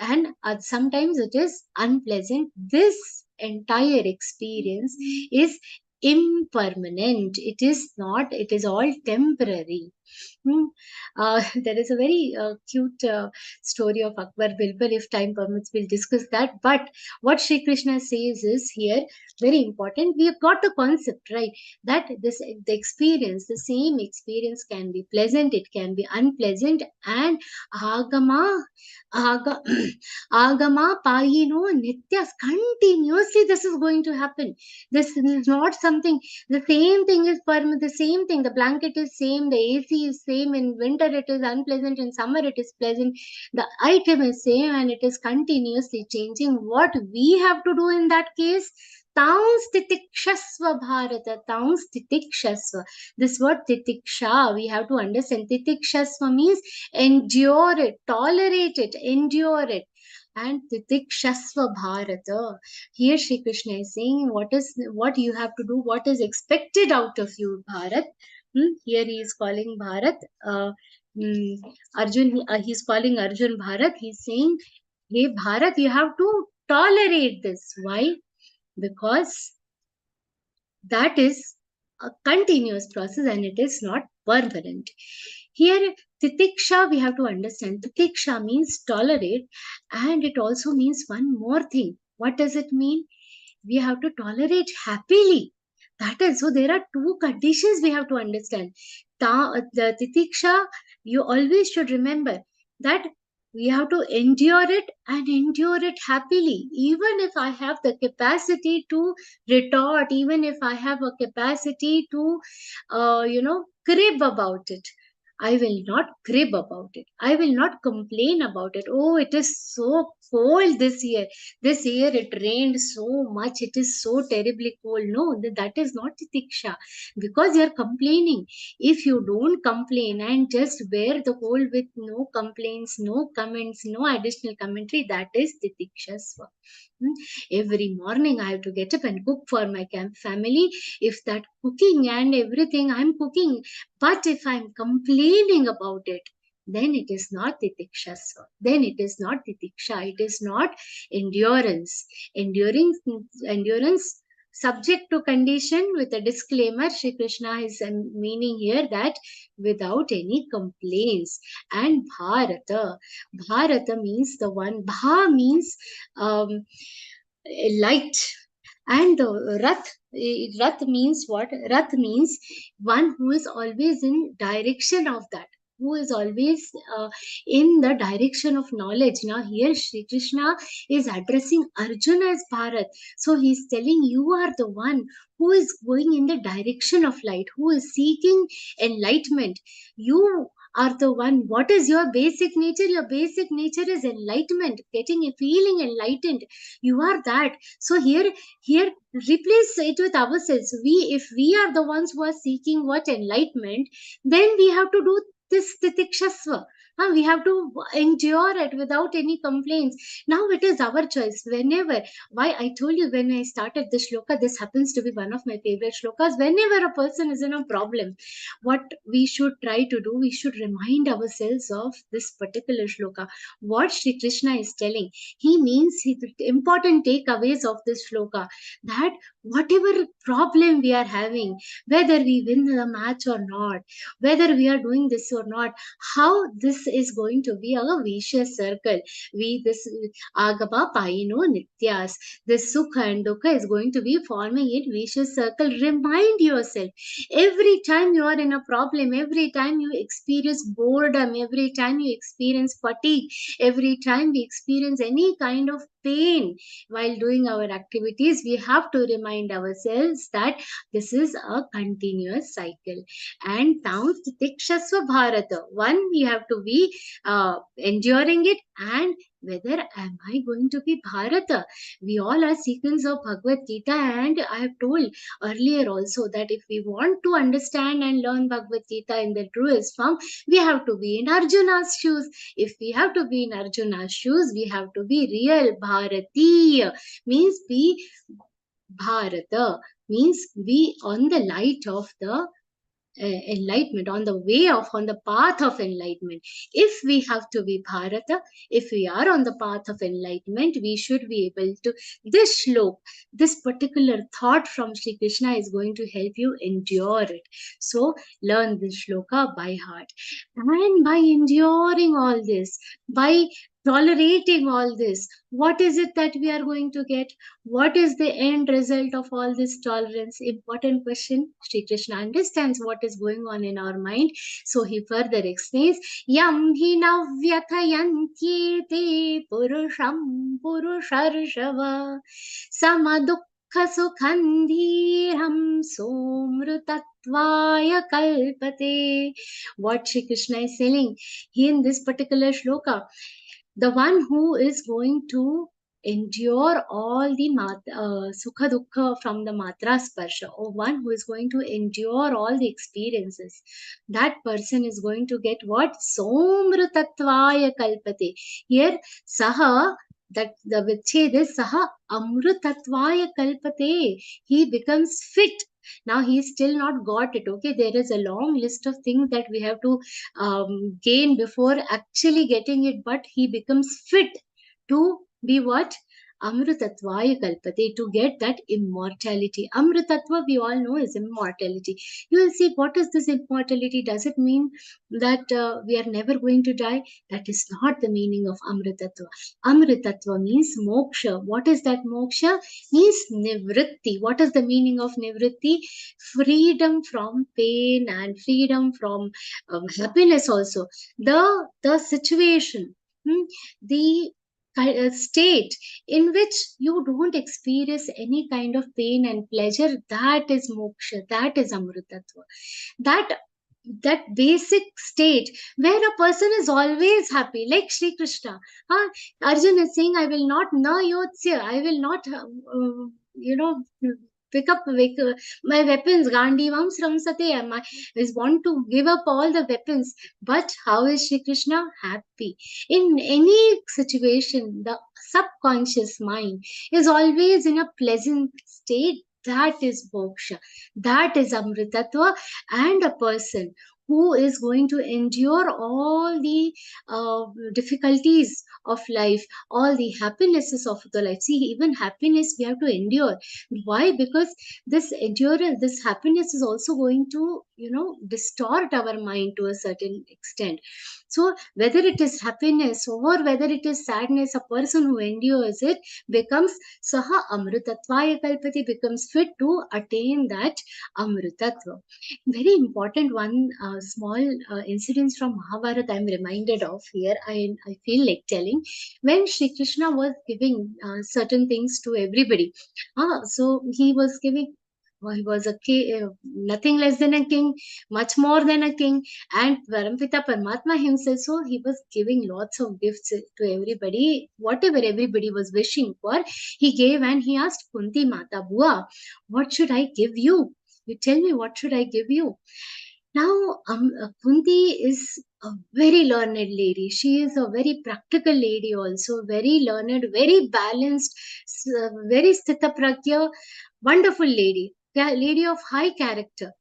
and sometimes it is unpleasant. This entire experience is impermanent. It is not, it is all temporary. There is a very cute story of Akbar Bilbil. If time permits, we'll discuss that. But what Sri Krishna says is here very important. We have got the concept right that the experience, the same experience can be pleasant, it can be unpleasant, and agama, aga, agama payino nityas, continuously this is going to happen. This is not something. The same thing is permanent. The same thing. The blanket is same. The AC is same. In winter it is unpleasant. In summer it is pleasant. The item is same, and it is continuously changing. What we have to do in that case? Taung titikshasva bharata. Taung titikshasva. This word titiksha, we have to understand. Titikshasva means endure it, tolerate it, endure it. And titikshasva bharata. Here Shri Krishna is saying what you have to do, what is expected out of you, Bharat. Here he is calling Bharat. Arjun, he's calling Arjun Bharat. He's saying, hey Bharat, you have to tolerate this. Why? Because that is a continuous process and it is not permanent. Here, titiksha, we have to understand. Titiksha means tolerate, and it also means one more thing. What does it mean? We have to tolerate happily. That is, so there are two conditions we have to understand. The titiksha, you always should remember that we have to endure it and endure it happily. Even if I have the capacity to retort, even if I have a capacity to, crib about it, I will not crib about it. I will not complain about it. Oh, it is so cold this year. This year it rained so much. It is so terribly cold. No, that is not titiksha. Because you are complaining. If you don't complain and just bear the cold with no complaints, no comments, no additional commentary, that is titikshasva. Every morning I have to get up and cook for my family. If that cooking and everything I'm cooking, but if I'm complaining about it, then it is not titikshasva. Then it is not titiksha. It is not endurance. Endurance subject to condition with a disclaimer. Shri Krishna is meaning here that without any complaints. And Bharata. Bharata means the one. Bha means light. And Rath means what? Rath means one who is always in direction of that, who is always in the direction of knowledge. Now here Shri Krishna is addressing Arjuna as Bharat. So he is telling you are the one who is going in the direction of light, who is seeking enlightenment. You are the one. What is your basic nature? Your basic nature is enlightenment, feeling enlightened. You are that. So here replace it with ourselves. If we are the ones who are seeking what enlightenment, then we have to do this titikshasva. We have to endure it without any complaints. Now it is our choice. Why I told you when I started this shloka, this happens to be one of my favorite shlokas. Whenever a person is in a problem, what we should try to do, we should remind ourselves of this particular shloka. What Shri Krishna is telling, he means the important takeaways of this shloka, that whatever problem we are having, whether we win the match or not, whether we are doing this or not, how this is going to be a vicious circle. This agama payino nityas, this sukha and dukkha is going to be forming a vicious circle. Remind yourself, every time you are in a problem, every time you experience boredom, every time you experience fatigue, every time we experience any kind of pain while doing our activities, we have to remind ourselves that this is a continuous cycle. And taung titikshasva bharata. One, we have to be enduring it, and whether am I going to be Bharata? We all are seekers of Bhagavad-Gītā, and I have told earlier also that if we want to understand and learn Bhagavad-Gītā in the truest form, we have to be in Arjuna's shoes. If we have to be in Arjuna's shoes, we have to be real Bharatiya, means be Bharata, means be on the light of the enlightenment, on the way of, on the path of enlightenment. If we have to be Bharata, if we are on the path of enlightenment, we should be able to, this shlok, this particular thought from Sri Krishna is going to help you endure it. So learn this shloka by heart. And by enduring all this, by tolerating all this, what is it that we are going to get? What is the end result of all this tolerance? Important question. Sri Krishna understands what is going on in our mind. So he further explains, Yam hi navyathayantyete purusham purusharshava samadukha sukhandhiram somrutatvaya kalpate. What Sri Krishna is saying in this particular shloka, the one who is going to endure all the sukha dukkha from the matra sparsha, or one who is going to endure all the experiences, that person is going to get what? Somrutatvaya kalpate. Here saha, that the vichhed is saha amrutatvaya kalpate. He becomes fit. Now he still not got it. Okay, there is a long list of things that we have to gain before actually getting it, but he becomes fit to be what? Amrutatvaya kalpate, to get that immortality. Amrutatva, we all know, is immortality. You will see, what is this immortality? Does it mean that we are never going to die? That is not the meaning of Amrutatva. Amrutatva means moksha. What is that moksha? Means nivritti. What is the meaning of nivritti? Freedom from pain and freedom from happiness also. The situation, the state in which you don't experience any kind of pain and pleasure, that is moksha, that is amrutatva. That basic state where a person is always happy, like Sri Krishna. Arjun is saying, I will not na yotsya, I will not pick up my weapons, gandivam sramsate, I want to give up all the weapons. But how is Sri Krishna? Happy. In any situation, the subconscious mind is always in a pleasant state. That is moksha, that is amritatva. And a person who is going to endure all the difficulties of life, all the happinesses of the life. See, even happiness we have to endure. Why? Because this endurance, this happiness is also going to, distort our mind to a certain extent. So whether it is happiness or whether it is sadness, a person who endures it becomes saha amrutatvaya kalpati, becomes fit to attain that amrutatva. Very important one small incidents from Mahabharata I'm reminded of here. I feel like telling. When Sri Krishna was giving certain things to everybody, so he was giving. He was a king, nothing less than a king, much more than a king, and Parampita Paramatma himself. So he was giving lots of gifts to everybody, whatever everybody was wishing for. He gave, and he asked Kunti Mata, Bua, what should I give you? You tell me, what should I give you? Now, Kunti is a very learned lady. She is a very practical lady also, very learned, very balanced, very sthita pragya, wonderful lady, lady of high character.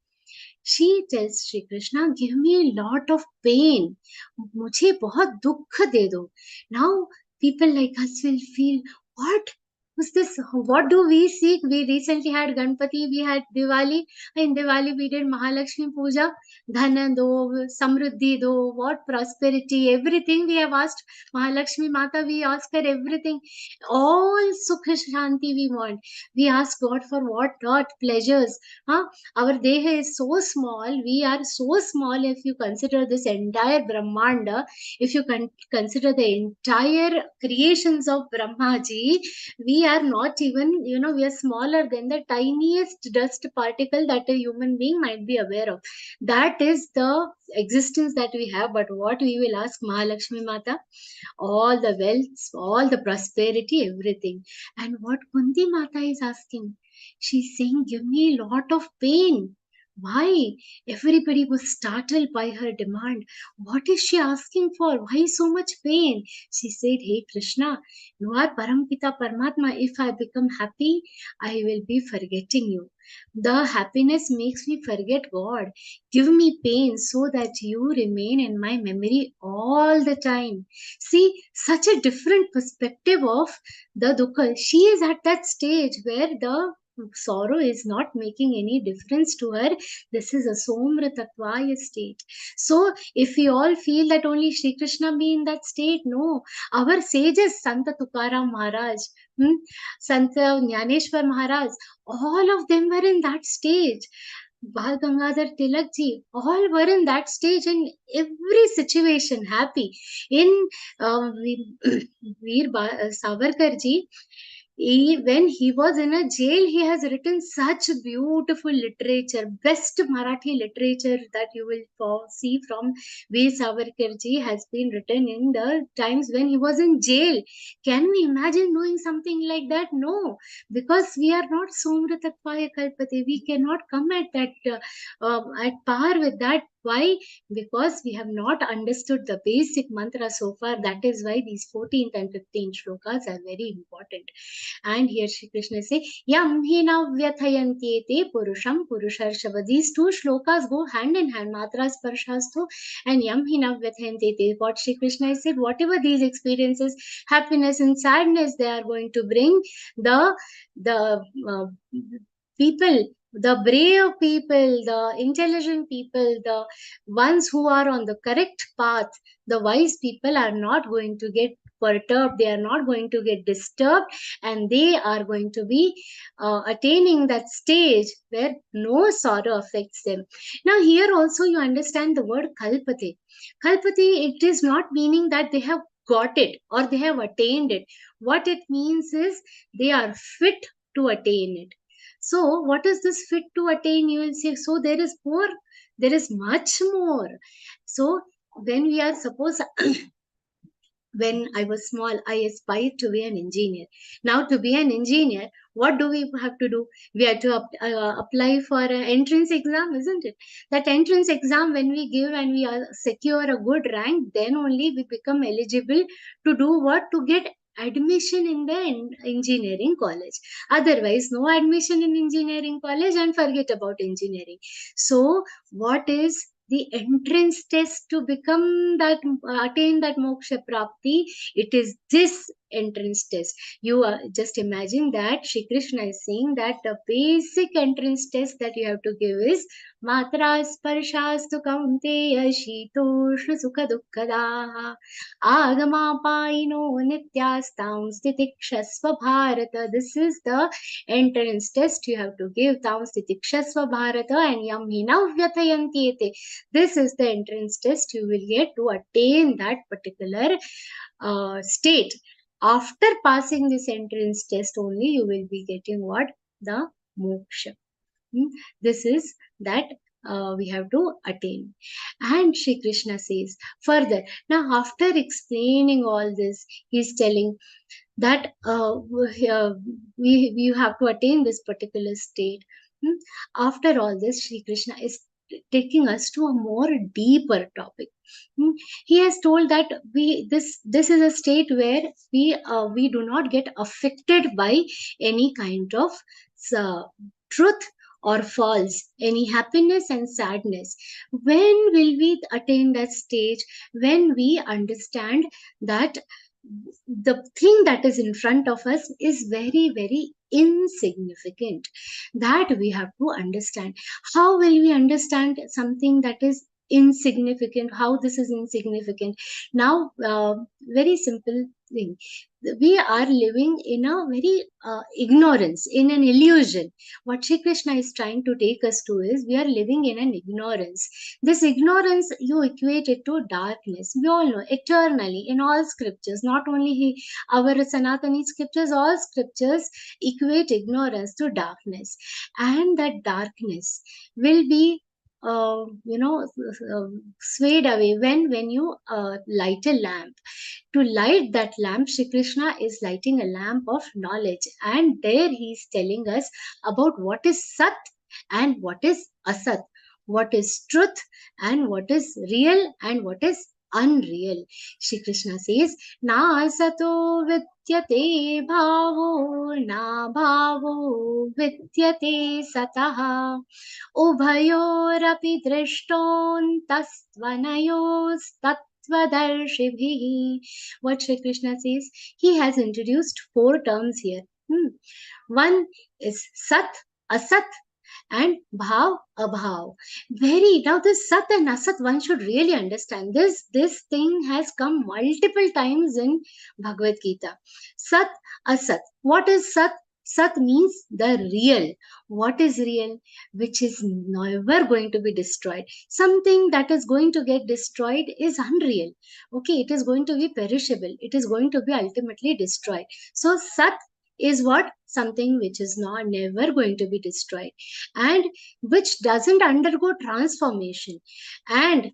She tells Sri Krishna, give me a lot of pain. Mujhe bahut dukh de do. Now, people like us will feel, what? What's this? What do we seek? We recently had Ganpati, we had Diwali. In Diwali, we did Mahalakshmi Puja. Dhana do, Samruddhi do, what prosperity, everything we have asked Mahalakshmi Mata, we ask her everything. All Sukha Shanti we want. We ask God for what? Not pleasures. Our Deha is so small. We are so small if you consider this entire Brahmanda. If you consider the entire creations of Brahmaji, we are not even, we are smaller than the tiniest dust particle that a human being might be aware of. That is the existence that we have. But what we will ask Mahalakshmi Mata? All the wealth, all the prosperity, everything. And what Kunti Mata is asking? She's saying, give me a lot of pain. Why? Everybody was startled by her demand. What is she asking for? Why so much pain? She said, Hey Krishna, you are Parampita Paramatma. If I become happy, I will be forgetting you. The happiness makes me forget God. Give me pain so that you remain in my memory all the time. See, such a different perspective of the dukkha. She is at that stage where the sorrow is not making any difference to her. This is a somra tattvaya state. So if we all feel that only Shri Krishna be in that state, no. Our sages, Santa Tukaram Maharaj, Santa Jnaneshwar Maharaj, all of them were in that stage. Bal Gangadhar Tilak ji, all were in that stage in every situation, happy. In Veer Savarkar ji, when he was in a jail, he has written such beautiful literature, best Marathi literature that you will see from V. Savarkar ji has been written in the times when he was in jail. Can we imagine doing something like that? No, because we are not Somra Tattvaya Kalpate. We cannot come at that at par with that. Why? Because we have not understood the basic mantra so far. That is why these 14th and 15th shlokas are very important. And here Shri Krishna say, Yam hina vyathayanti purusham purusharshava. These two shlokas go hand in hand, matra sparshastu and Yam hina vyathayanti. What Shri Krishna said, whatever these experiences, happiness and sadness, they are going to bring the people, the brave people, the intelligent people, the ones who are on the correct path, the wise people are not going to get perturbed, they are not going to get disturbed, and they are going to be attaining that stage where no sorrow affects them. Now here also you understand the word kalpate. Kalpate, it is not meaning that they have got it or they have attained it. What it means is they are fit to attain it. So what is this fit to attain? You will say, so there is more, there is much more. So when we are, suppose when I was small, I aspired to be an engineer. Now to be an engineer, what do we have to do? We have to apply for an entrance exam, isn't it? That entrance exam, when we give and we secure a good rank, then only we become eligible to do what? To get admission in the engineering college. Otherwise, no admission in engineering college and forget about engineering. So what is the entrance test to become that, attain that moksha prapti? It is this entrance test. You just imagine that Shri Krishna is saying that the basic entrance test that you have to give is matra sparshastu kaunteya shitoshna sukha dukkadaha agama paino nityastam stitikshasva bharata. This is the entrance test you have to give. Tam stitikshasva bharata and yam hina vyathayanti. This is the entrance test you will get to attain that particular state. After passing this entrance test only, you will be getting what? The moksha. This is that we have to attain. And Shri Krishna says further, now after explaining all this, he is telling that we have to attain this particular state. After all this, Shri Krishna is taking us to a more deeper topic. He has told that this is a state where we do not get affected by any kind of truth or false, any happiness and sadness. When will we attain that stage? When we understand that the thing that is in front of us is very, very insignificant. That we have to understand. How will we understand something that is insignificant? How this is insignificant? Now, very simple thing. We are living in a very ignorance, in an illusion. What Shri Krishna is trying to take us to is, we are living in an ignorance. This ignorance, you equate it to darkness. We all know eternally in all scriptures, not only our Sanatani scriptures, all scriptures equate ignorance to darkness. And that darkness will be swayed away when you light a lamp. To light that lamp, Shri Krishna is lighting a lamp of knowledge, and there he is telling us about what is Sat and what is asat, what is truth and what is real and what is unreal. Shri Krishna says, na asato vidyate bhavo, na bhavo vidyate sataha, ubhayorapi drishtontastvanayost tattvadarshibhi. What Shri Krishna says, he has introduced 4 terms here. One is sat, asat, and bhav, abhav. Now this sat and asat, one should really understand this. This thing has come multiple times in Bhagavad Gita. Sat, asat. What is sat? Sat means the real. What is real? Which is never going to be destroyed. Something that is going to get destroyed is unreal. Okay, it is going to be perishable. It is going to be ultimately destroyed. So sat is what? Something which is never going to be destroyed and which doesn't undergo transformation and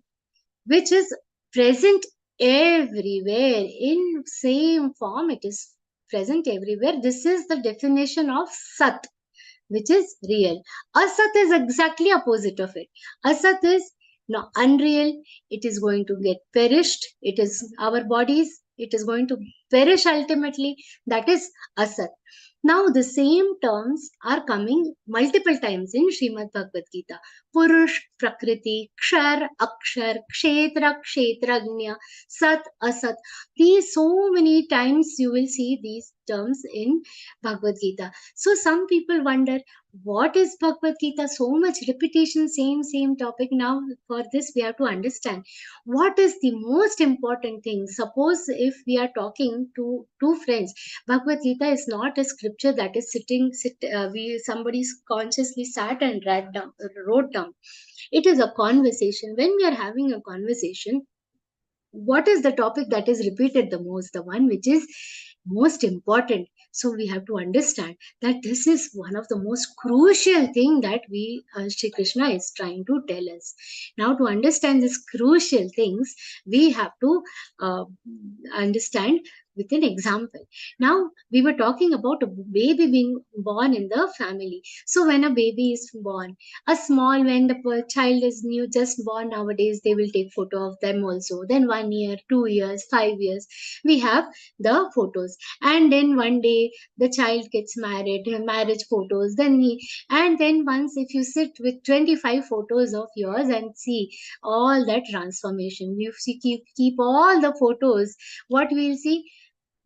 which is present everywhere in same form. It is present everywhere. This is the definition of sat, which is real. Asat is exactly opposite of it. Asat is unreal. It is going to get perished. It is our bodies. It is going to perish ultimately. That is asat. Now the same terms are coming multiple times in Śrīmad-Bhagavadgītā. Purush, Prakriti, Kshar, Akshar, Kshetra, Kshetrajna, Sat, Asat. These so many times you will see these terms in Bhagavad Gita. So some people wonder, what is Bhagavad Gita? So much repetition, same topic. Now for this we have to understand what is the most important thing. Suppose if we are talking to two friends, Bhagavad Gita is not a scripture that is somebody consciously sat and wrote down. It is a conversation. When we are having a conversation, what is the topic that is repeated the most? The one which is most important. So we have to understand that this is one of the most crucial thing that Shri Krishna is trying to tell us. Now to understand these crucial things, we have to understand with an example. Now we were talking about a baby being born in the family. So when a baby is born, when the child is new, just born, nowadays they will take photo of them also. Then 1 year, 2 years, 5 years, we have the photos. And then one day the child gets married, marriage photos. Then once if you sit with 25 photos of yours and see all that transformation, you see, keep all the photos, what we'll see?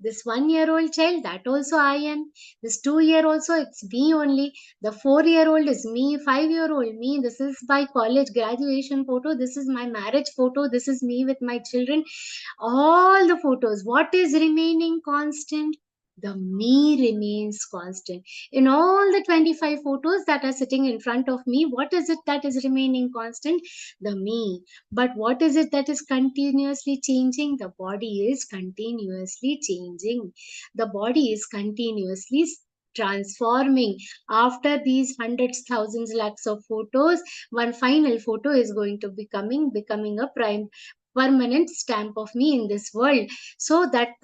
This 1-year-old child, that also I am. This 2-year also, it's me only. The 4-year-old is me. 5-year-old me. This is my college graduation photo. This is my marriage photo. This is me with my children. All the photos. What is remaining constant? The me remains constant. In all the 25 photos that are sitting in front of me, what is it that is remaining constant? The me. But what is it that is continuously changing? The body is continuously changing. The body is continuously transforming. After these hundreds, thousands, lakhs of photos, one final photo is going to becoming a permanent stamp of me in this world. So that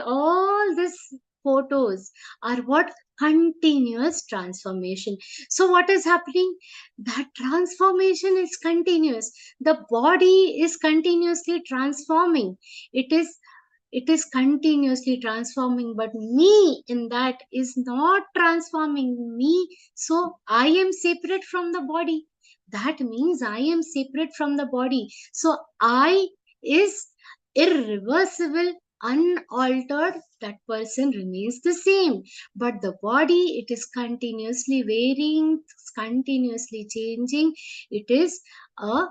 all this photos are what? Continuous transformation. So what is happening? That transformation is continuous. The body is continuously transforming. It is continuously transforming, but me in that is not transforming me. So I am separate from the body. That means I am separate from the body. So I is irreversible, unaltered. That person remains the same, but the body, it is continuously varying, continuously changing. It is a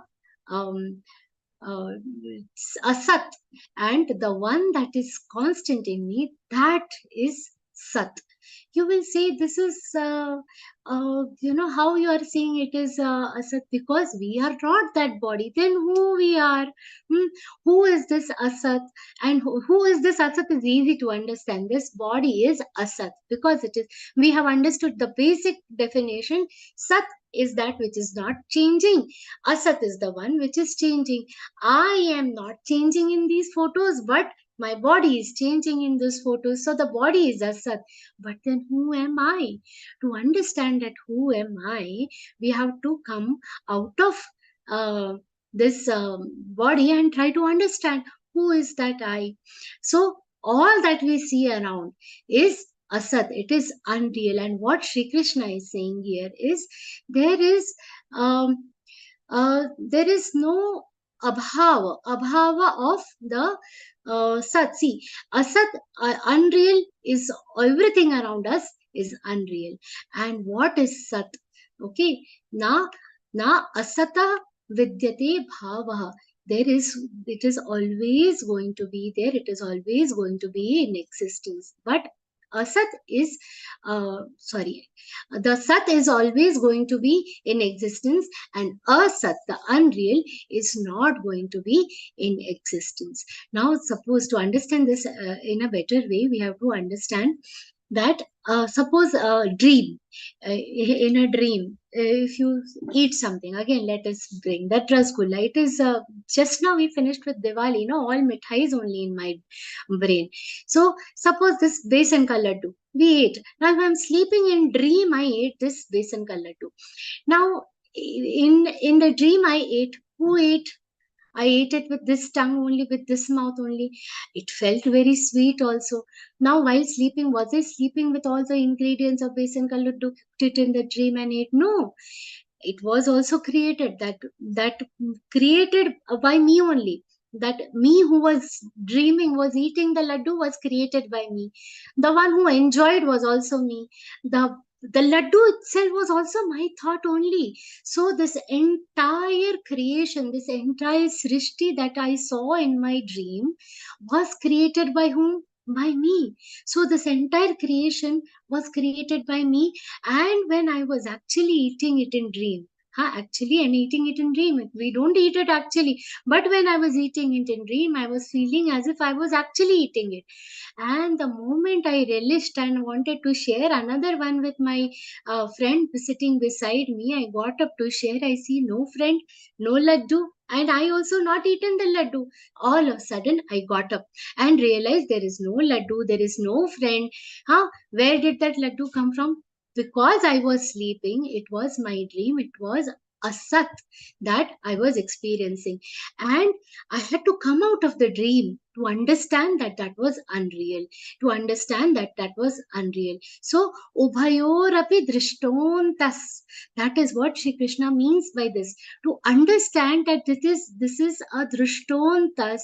sat, and the one that is constant in me, that is sat. You will say this is how you are saying it is asat, because we are not that body. Then who we are? Who is this asat? And who is this asat is easy to understand. This body is asat because it is. We have understood the basic definition. Sat is that which is not changing. Asat is the one which is changing. I am not changing in these photos, but My body is changing in this photo. So the body is asat. But then who am I? To understand that who am I, we have to come out of this body and try to understand who is that I. So all that we see around is asat. It is unreal. And what Shri Krishna is saying here is there is no abhava of the sat. See, asat, unreal is everything around us is unreal. And what is sat? Okay, na asata vidyate bhavaha. It is always going to be there. It is always going to be in existence. But asat is, the sat is always going to be in existence, and asat, the unreal, is not going to be in existence. Now, suppose to understand this in a better way, we have to understand that suppose a dream, in a dream, if you eat something, again let us bring that rasgulla. It is just now we finished with Diwali, all mithais only in my brain. So suppose this besan ka laddu we ate. Now if I'm sleeping in dream, I ate this besan ka laddu. Now in the dream I ate. Who ate? I ate it with this tongue only, with this mouth only. It felt very sweet also. Now while sleeping, was I sleeping with all the ingredients of besan ka laddu, cooked it in the dream and ate? No. It was also created, that created by me only. That me who was dreaming, was eating the laddu, was created by me. The one who enjoyed was also me. The laddu itself was also my thought only. So this entire creation, this entire srishti that I saw in my dream was created by whom? By me. So this entire creation was created by me. And when I was actually eating it in dream, actually I'm eating it in dream. We don't eat it actually. But when I was eating it in dream, I was feeling as if I was actually eating it. And the moment I relished and wanted to share another one with my friend sitting beside me, I got up to share. I see no friend, no laddu, and I also not eaten the laddu. All of a sudden, I got up and realized there is no laddu, there is no friend. Where did that laddu come from? Because I was sleeping, it was my dream, it was a sat that I was experiencing. And I had to come out of the dream to understand that that was unreal, to understand that that was unreal. So, ubhayor api drishtontas. That is what Shri Krishna means by this. To understand that this is a drishtontas,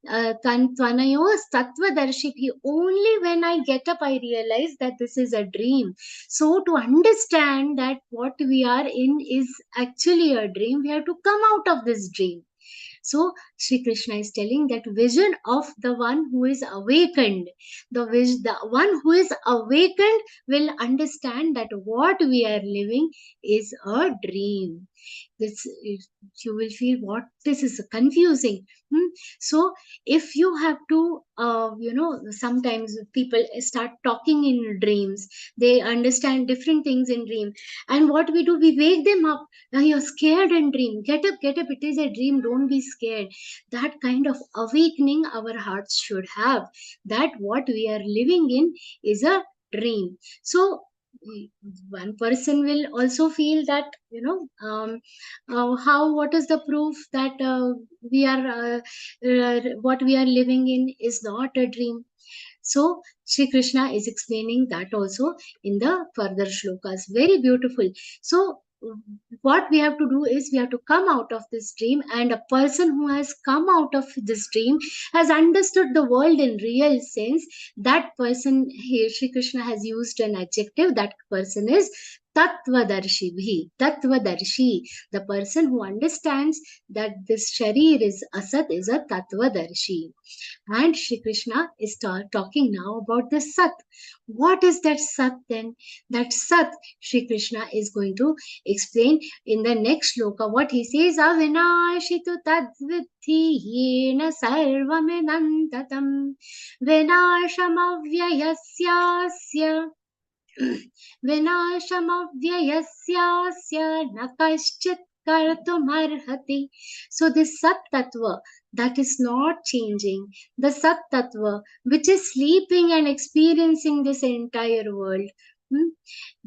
tvanayos tattvadarshibhi. Only when I get up, I realize that this is a dream. So to understand that what we are in is actually a dream, we have to come out of this dream. So Sri Krishna is telling that vision of the one who is awakened. The one who is awakened will understand that what we are living is a dream. This you will feel what this is confusing. So if you have to, sometimes people start talking in dreams. They understand different things in dream, and what we do, we wake them up. Now you're scared in dream. Get up, get up. It is a dream. Don't be scared. That kind of awakening our hearts should have. That what we are living in is a dream. So one person will also feel that, what is the proof that what we are living in is not a dream? So Sri Krishna is explaining that also in the further shlokas. Very beautiful. So what we have to do is we have to come out of this dream, and a person who has come out of this dream has understood the world in real sense. That person, here Shri Krishna has used an adjective. That person is Tattvadarshi bhi. Tattvadarshi. The person who understands that this sharir is asat is a Tattvadarshi. And Shri Krishna is talking now about the Sat. What is that Sat then? That Sat, Shri Krishna is going to explain in the next shloka. What he says, Avinashitu tadviddhi yena sarvamidantatam vinashamavyyasyasya vinashamavyyasyasya na kaschit kartumarhati. So this Sat Tattva that is not changing, the Sat Tattva which is sleeping and experiencing this entire world.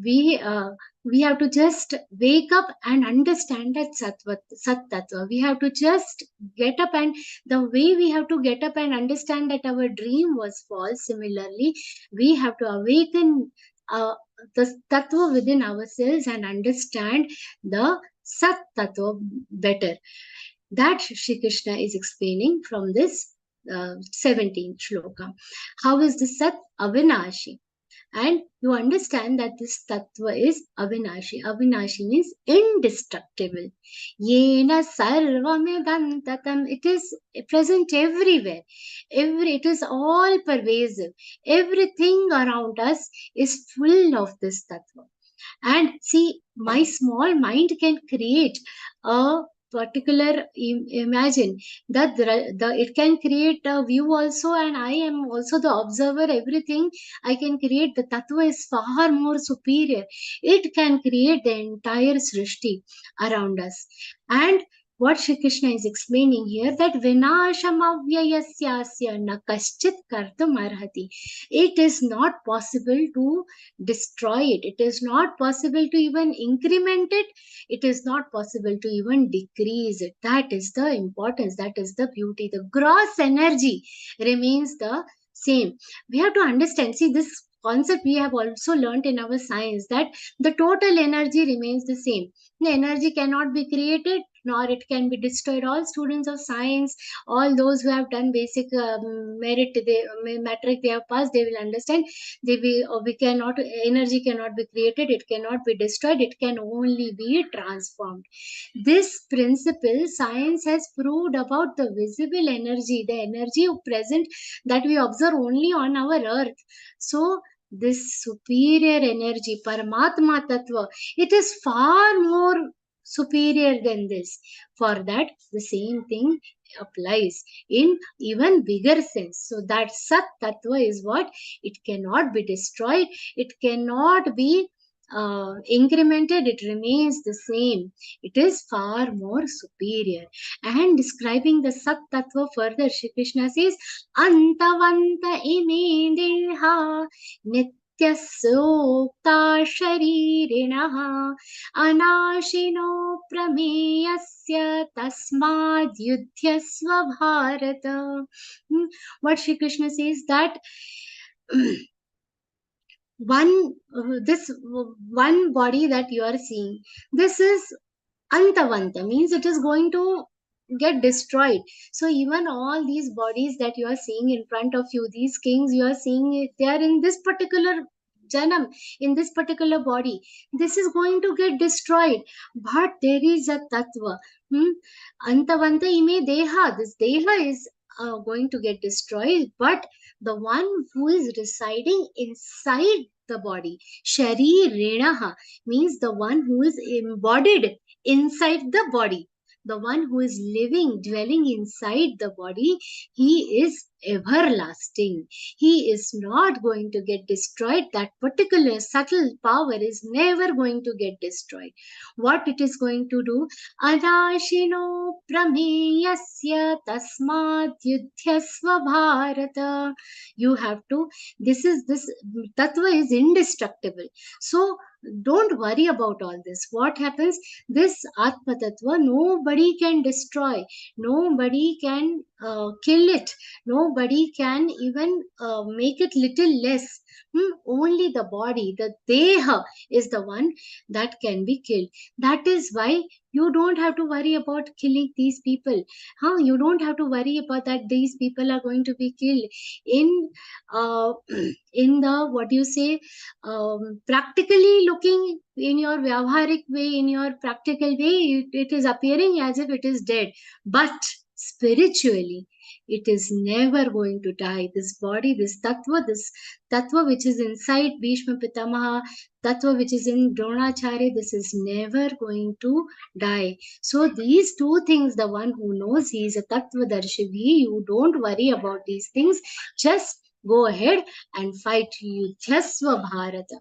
We have to just wake up and understand that Sat Tattva. We have to just get up, and the way we have to get up and understand that our dream was false, similarly, we have to awaken the Tattva within ourselves and understand the Sat Tattva better. That Shri Krishna is explaining from this 17th shloka. How is the Sat? Avinashi. And you understand that this tattva is avinashi. Avinashi means indestructible. Yena sarvamidam tatam. It is present everywhere. It is all pervasive. Everything around us is full of this tattva. And see, my small mind can create a particular imagine that it can create a view also, and I am also the observer. Everything I can create, the tattva is far more superior. It can create the entire srishti around us. And what Shri Krishna is explaining here, that vinasham avyayasyasya na kaschit kartum arhati. It is not possible to destroy it. It is not possible to even increment it. It is not possible to even decrease it. That is the importance. That is the beauty. The gross energy remains the same. We have to understand. See, this concept we have also learnt in our science, that the total energy remains the same. The energy cannot be created, nor it can be destroyed. All students of science, all those who have done basic metric they have passed, they will understand. Energy cannot be created, it cannot be destroyed, it can only be transformed. This principle science has proved about the visible energy, the energy present that we observe only on our earth. So this superior energy, Paramatma Tattva, it is far more superior than this. For that, the same thing applies in even bigger sense. So that Sat Tattva is what? It cannot be destroyed. It cannot be incremented. It remains the same. It is far more superior. And describing the Sat Tattva further, Shri Krishna says, Antavanta ime deha nityasukta sharirinaha anashino prameyasya tasmad yudhyasva bharata. What Shri Krishna says, that this one body that you are seeing, this is antavanta, means it is going to get destroyed. So even all these bodies that you are seeing in front of you, these kings you are seeing, they are in this particular janam, in this particular body. This is going to get destroyed, but there is a tattva. Antavanta ime deha. This deha is going to get destroyed, but the one who is residing inside the body, sharirinaha, means the one who is embodied inside the body, the one who is living, dwelling inside the body, he is everlasting. He is not going to get destroyed. That particular subtle power is never going to get destroyed. What it is going to do? Anashino prameyasya tasmat yudhyasva bharata. You have to, this tattva is indestructible. So don't worry about all this. What happens? This Atma Tattva, nobody can destroy, nobody can kill it, nobody can even make it little less. Only the body, the deha, is the one that can be killed. That is why you don't have to worry about killing these people. You don't have to worry about that these people are going to be killed. In the, what do you say, practically looking, in your vyavharik way, in your practical way, it is appearing as if it is dead. But spiritually, it is never going to die. This body, this tattva which is inside Bhishma Pitamaha, tattva which is in Dronacharya, this is never going to die. So these two things, the one who knows, he is a Tattvadarshi. You don't worry about these things. Just go ahead and fight Yudhyasva Bharata.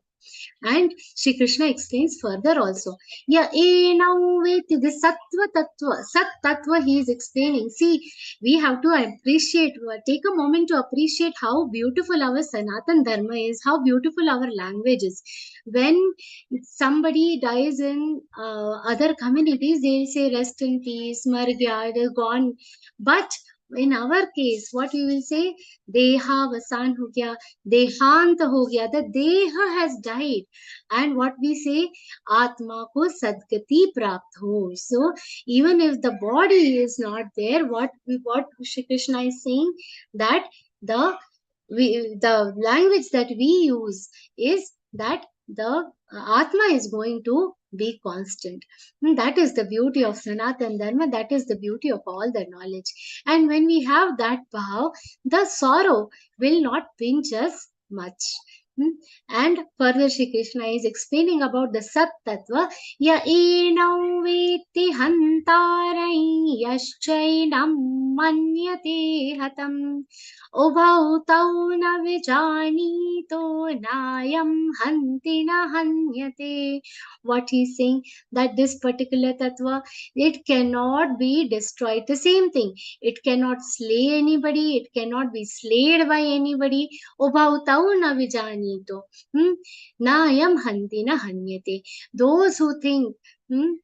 And Shri Krishna explains further also. Ya enam veti, the sattva tattva. Sat tattva he is explaining. See, we have to appreciate, take a moment to appreciate how beautiful our Sanatan Dharma is, how beautiful our language is. When somebody dies in other communities, they say rest in peace, mar gaya, they're gone. But in our case, what we will say, Deha vasan ho gaya, Dehant ho gaya, the Deha has died. And what we say, Atma ko sadgati prapt ho. So even if the body is not there, what Shri Krishna is saying, that the language that we use is that the Atma is going to be constant. That is the beauty of Sanatan Dharma. That is the beauty of all the knowledge. And when we have that bhav, the sorrow will not pinch us much. And further Shri Krishna is explaining about the Sat Tattva. Ya enam veti hantarai yaschainam manyate hatam ubhau tau na vijanito nayam hanti na hanyate. What he is saying, that this particular tattva, it cannot be destroyed. The same thing, it cannot slay anybody, it cannot be slayed by anybody. Ubhau tau na vijanito nayam hanti na hanyate. Those who think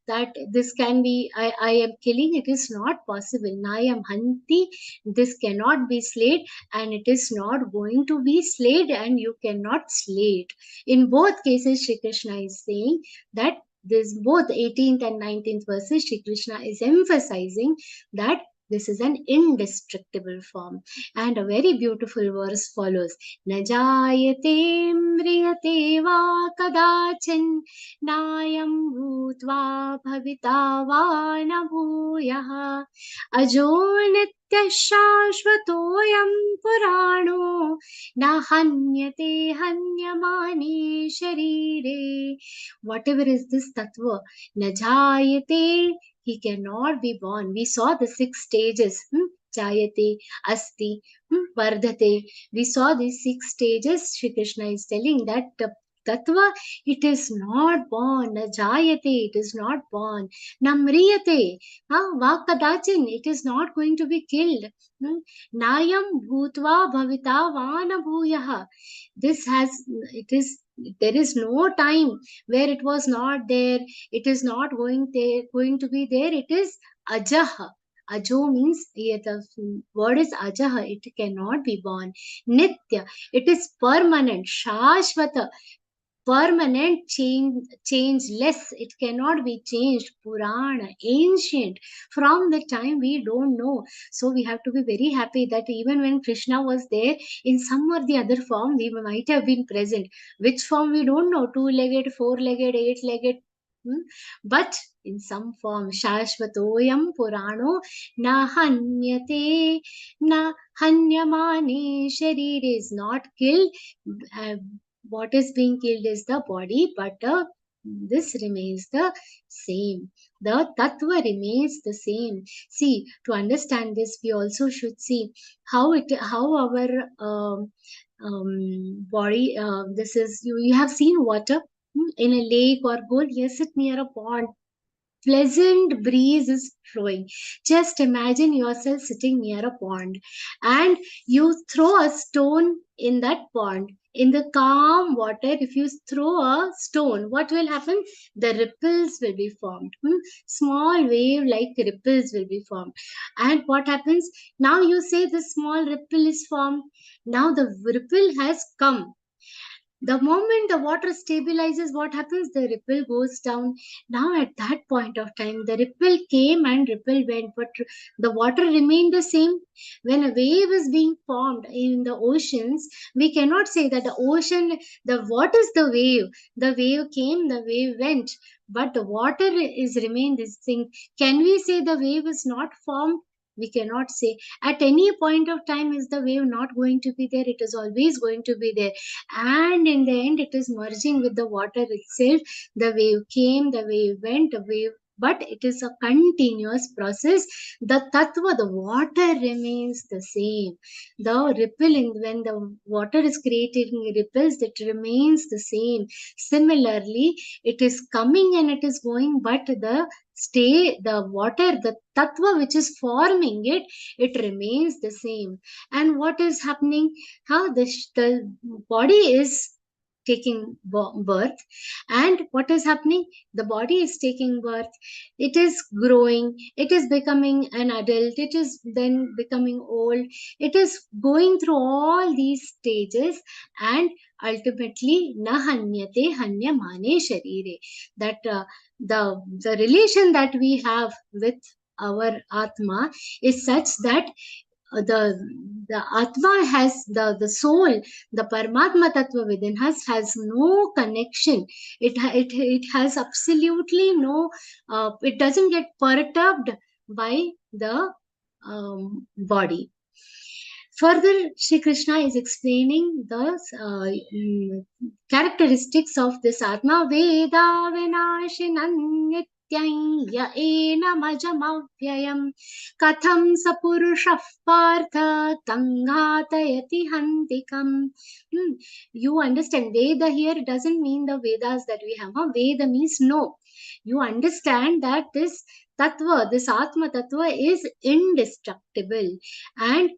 that this can be, I am killing, it is not possible. Nayam hanti, this cannot be slayed, and it is not going to be slayed, and you cannot slay it. In both cases, Shri Krishna is saying that this, both 18th and 19th verses, Shri Krishna is emphasizing that this is an indestructible form. And a very beautiful verse follows. Najayate mriyate va kadachin nayam bhutva bhavita va na bhuyah ajo nitya shashvatoyam purano na hanyate hanyamani sharire. Whatever is this tattva, najayate, he cannot be born. We saw the 6 stages. Jayate, Asti, Vardhate. We saw these 6 stages. Shri Krishna is telling that Tattva, it is not born. Jayate, it is not born. Namriyate, Vakadachin, it is not going to be killed. Nayam Bhutva Bhavita Vana Bhuyaha. There is no time where it was not there. It is not going to be there. It is Ajaha. Ajo means, the word is Ajaha. It cannot be born. Nitya, it is permanent. Shashvata, permanent, changeless. It cannot be changed. Purana, ancient. From the time we don't know. So we have to be very happy that even when Krishna was there, in some or the other form, we might have been present. Which form we don't know. 2-legged, 4-legged, 8-legged. But in some form, Shashvatoyam Purano na hanyate na hanyamane. Sharir is not killed. What is being killed is the body, but this remains the same. The tattva remains the same. See, to understand this, we also should see how our body. This is, you have seen water in a lake or go sit near a pond. Pleasant breeze is flowing. Just imagine yourself sitting near a pond and you throw a stone in that pond. In the calm water, if you throw a stone, what will happen? The ripples will be formed. Small wave like ripples will be formed. And what happens? Now you say the small ripple is formed. Now the ripple has come. The moment the water stabilizes, what happens? The ripple goes down. Now at that point of time, the ripple came and ripple went, but the water remained the same. When a wave is being formed in the oceans, we cannot say that the ocean, what is the wave? The wave came, the wave went, but the water is remained this thing. Can we say the wave is not formed? We cannot say. At any point of time is the wave not going to be there. It is always going to be there. And in the end, it is merging with the water itself. The wave came, the wave went, the wave but it is a continuous process. The tattva, the water remains the same. The rippling, when the water is creating ripples, it remains the same. Similarly, it is coming and it is going, but the water, the tattva which is forming it, it remains the same. And what is happening? How the body is taking birth, and what is happening? The body is taking birth, it is growing, it is becoming an adult, it is then becoming old, it is going through all these stages, and ultimately na hanyate hanyamane sharire, that the relation that we have with our atma is such that the atma has the soul, the Paramatma Tattva within us has no connection. It has absolutely no, it doesn't get perturbed by the body. Further, Shri Krishna is explaining the characteristics of this Atma. Veda vinashinan nityam ya enamajamavyayam katham sapurushah partha tangatayati hantikam. You understand, Veda here doesn't mean the Vedas that we have. Veda means no. You understand that this Tattva, this Atma Tattva is indestructible, and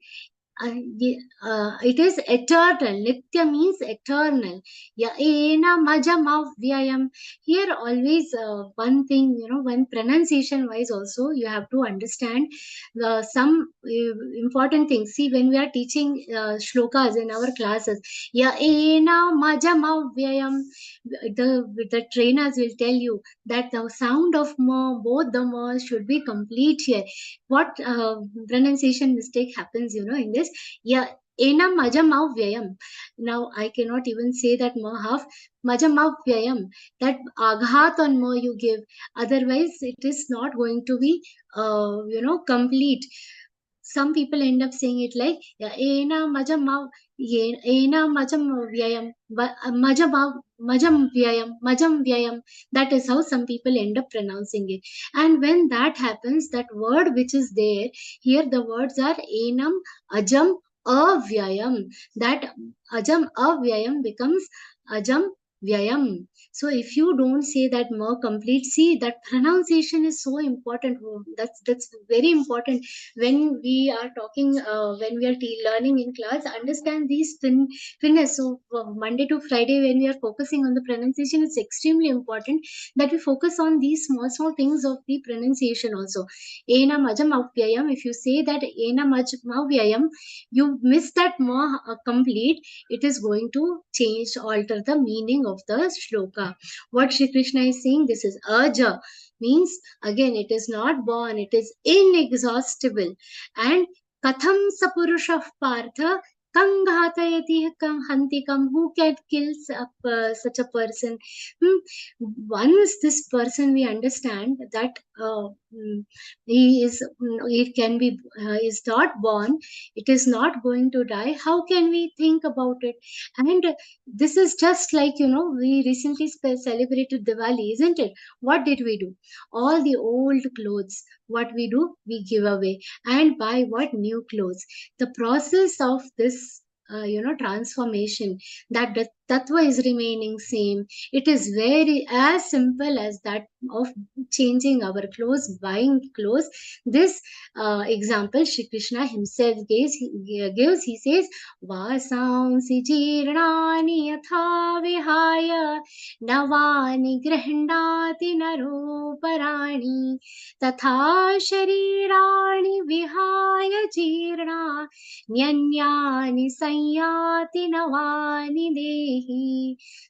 it is eternal. Nitya means eternal. Ya ena majamavyayam. Here always one thing, when pronunciation wise also you have to understand some important things. See, when we are teaching shlokas in our classes, ya ena majamavyayam, the trainers will tell you that the sound of ma, both the ma should be complete here. What pronunciation mistake happens, in this? Yeah, enam majamavyayam. Now I cannot even say that ma half. Majamavyayam, that aghat on ma you give, otherwise it is not going to be complete. Some people end up saying it like ena majamavyayam, majamvyayam. That is how some people end up pronouncing it. And when that happens, that word which is there here, the words are enam ajam avyayam. That ajam avyayam becomes ajam vyayam. So if you don't say that ma complete, see, that pronunciation is so important. That's very important when we are talking, when we are learning in class. Understand these finesse. So Monday to Friday, when we are focusing on the pronunciation, it's extremely important that we focus on these small things of the pronunciation also. Ena majamavyayam. If you say that ena majamavyayam, you miss that ma complete, it is going to alter the meaning of the shloka. What Shri Krishna is saying, this is aja, means again it is not born, it is inexhaustible. And katham sapurushah partha kanghatayati hantikam, who can kill such a person? Once this person, we understand that is not born, it is not going to die, how can we think about it? And this is just like, we recently celebrated Diwali, isn't it? What did we do? All the old clothes, what we do? We give away and buy what? New clothes. The process of this transformation, that the tattva is remaining same. It is very as simple as that of changing our clothes, buying clothes. This example Shri Krishna himself gives. He says, vasansi jirnani yatha vihaya navani grihnati naroparani tatha sharirani vihaya jirna nyanyani sanyati navani dehi.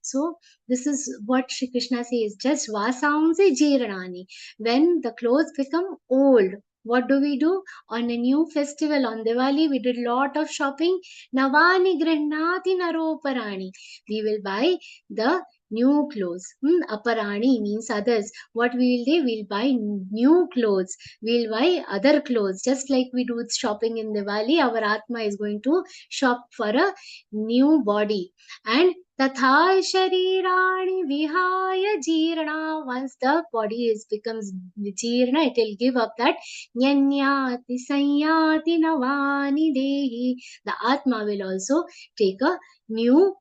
So this is what Shri Krishna says, just vasansi jirnani. When the clothes become old, what do we do? On a new festival, on Diwali, we did lot of shopping. Navani grihnati naroparani. We will buy the new clothes. Aparani means others. What we will do? We'll buy new clothes. We'll buy other clothes. Just like we do shopping in Diwali, our Atma is going to shop for a new body. And Tatha sharirani vihaya jirna. Once the body becomes jirna, it will give up that nyanyati sanyati navani dehi. The Atma will also take a new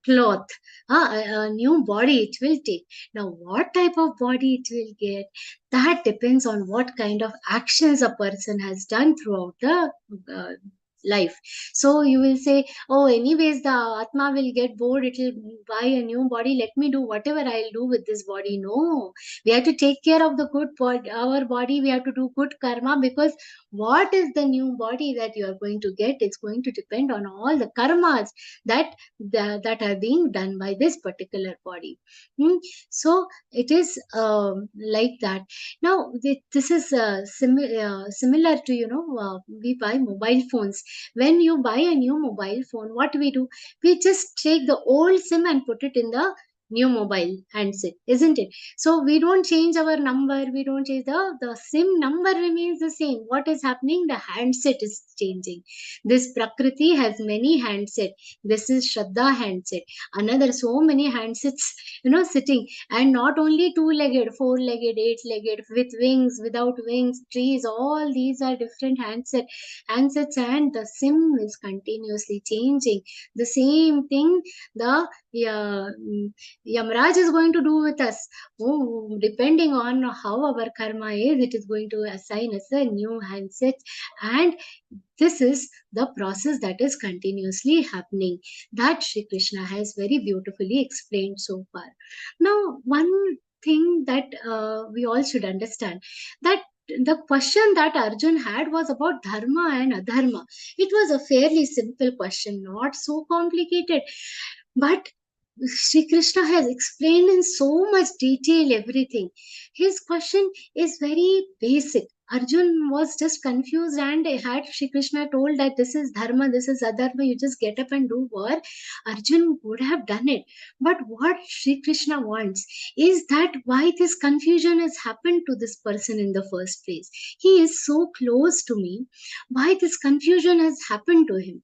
cloth, a new body it will take. Now, what type of body it will get, that depends on what kind of actions a person has done throughout the life. So you will say, oh, anyways, the Atma will get bored, it will buy a new body, let me do whatever I'll do with this body. No, we have to take care of the good body, our body. We have to do good karma, because what is the new body that you are going to get? It's going to depend on all the karmas that are being done by this particular body. So it is like that. Now this is similar to, we buy mobile phones. When you buy a new mobile phone, what we do, we just take the old SIM and put it in the new mobile handset, isn't it? So we don't change our number, we don't change the SIM number remains the same. What is happening? The handset is changing. This Prakriti has many handset. This is Shraddha handset. Another so many handsets, sitting, and not only two-legged, four-legged, eight-legged, with wings, without wings, trees, all these are different handsets, and the SIM is continuously changing. The same thing the Yamraj is going to do with us. Oh, depending on how our karma is, it is going to assign us a new handset, and this is the process that is continuously happening, that Shri Krishna has very beautifully explained so far. Now, one thing that we all should understand, that the question that Arjun had was about dharma and adharma. It was a fairly simple question, not so complicated, but Sri Krishna has explained in so much detail everything. His question is very basic. Arjun was just confused, and had Sri Krishna told that this is dharma, this is adharma, you just get up and do what, Arjun would have done it. But what Sri Krishna wants is that why this confusion has happened to this person in the first place. He is so close to me. Why this confusion has happened to him?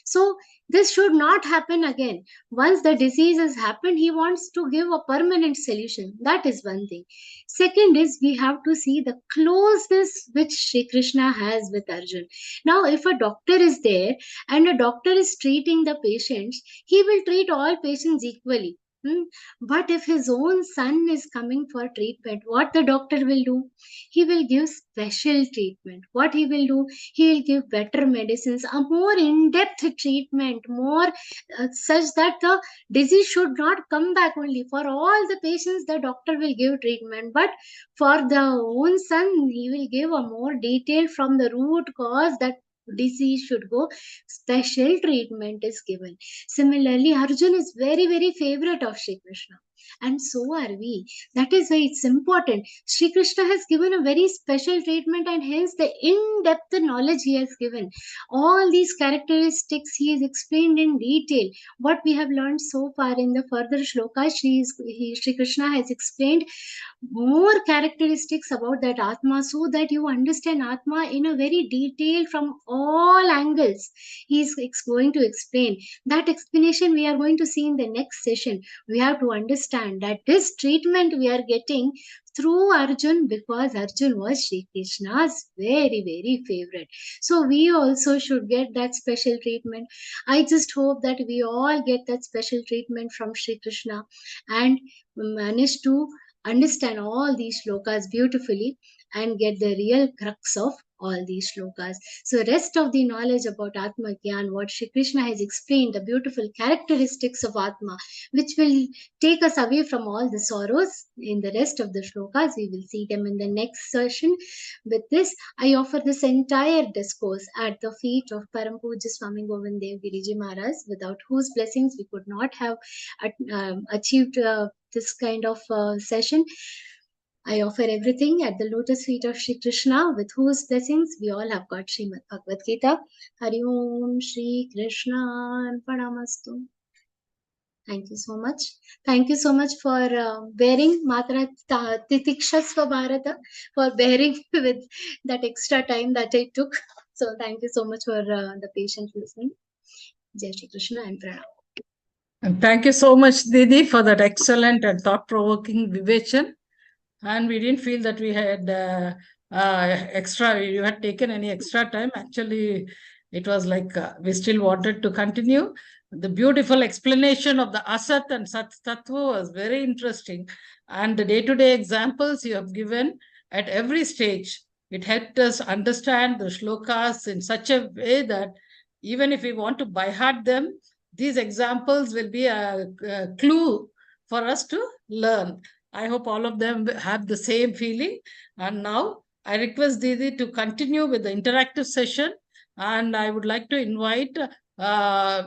So this should not happen again. Once the disease has happened, he wants to give a permanent solution. That is one thing. Second is, we have to see the closeness which Sri Krishna has with Arjun. Now, if a doctor is there and a doctor is treating the patients, he will treat all patients equally. But if his own son is coming for treatment, what the doctor will do? He will give special treatment. What he will do? He will give better medicines, a more in-depth treatment, more such that the disease should not come back only. For all the patients, the doctor will give treatment, but for the own son, he will give a more detail from the root cause that disease should go. Special treatment is given. Similarly, Arjun is very, very favorite of Shri Krishna, and so are we. That is why it's important. Shri Krishna has given a very special treatment, and hence the in-depth knowledge he has given. All these characteristics he has explained in detail. What we have learned so far in the further shlokas, Shri Krishna has explained more characteristics about that Atma, so that you understand Atma in a very detail from all angles. He is going to explain. That explanation we are going to see in the next session. We have to understand that this treatment we are getting through Arjun, because Arjun was Shri Krishna's very, very favorite. So we also should get that special treatment. I just hope that we all get that special treatment from Shri Krishna and manage to understand all these shlokas beautifully and get the real crux of all these shlokas. So rest of the knowledge about Atma Gyan, what Shri Krishna has explained, the beautiful characteristics of Atma, which will take us away from all the sorrows in the rest of the shlokas. We will see them in the next session. With this, I offer this entire discourse at the feet of Param Pujya Swami Govindev Giriji Maharaj, without whose blessings we could not have achieved this kind of session. I offer everything at the lotus feet of Shri Krishna, with whose blessings we all have got Śrīmad-Bhagavadgītā. Hari Om Shri Krishna Arpanamastu. Thank you so much. Thank you so much for bearing Matra Titikshasva Bharata, for bearing with that extra time that I took. So thank you so much for the patient listening. Jai Shri Krishna and Pranam. And thank you so much, Didi, for that excellent and thought-provoking vivation. And we didn't feel that we had you had taken any extra time. Actually, it was like we still wanted to continue. The beautiful explanation of the Asat and Sat Tattva was very interesting. And the day-to-day examples you have given at every stage, it helped us understand the shlokas in such a way that even if we want to by heart them, these examples will be a clue for us to learn. I hope all of them have the same feeling. And now I request Didi to continue with the interactive session. And I would like to invite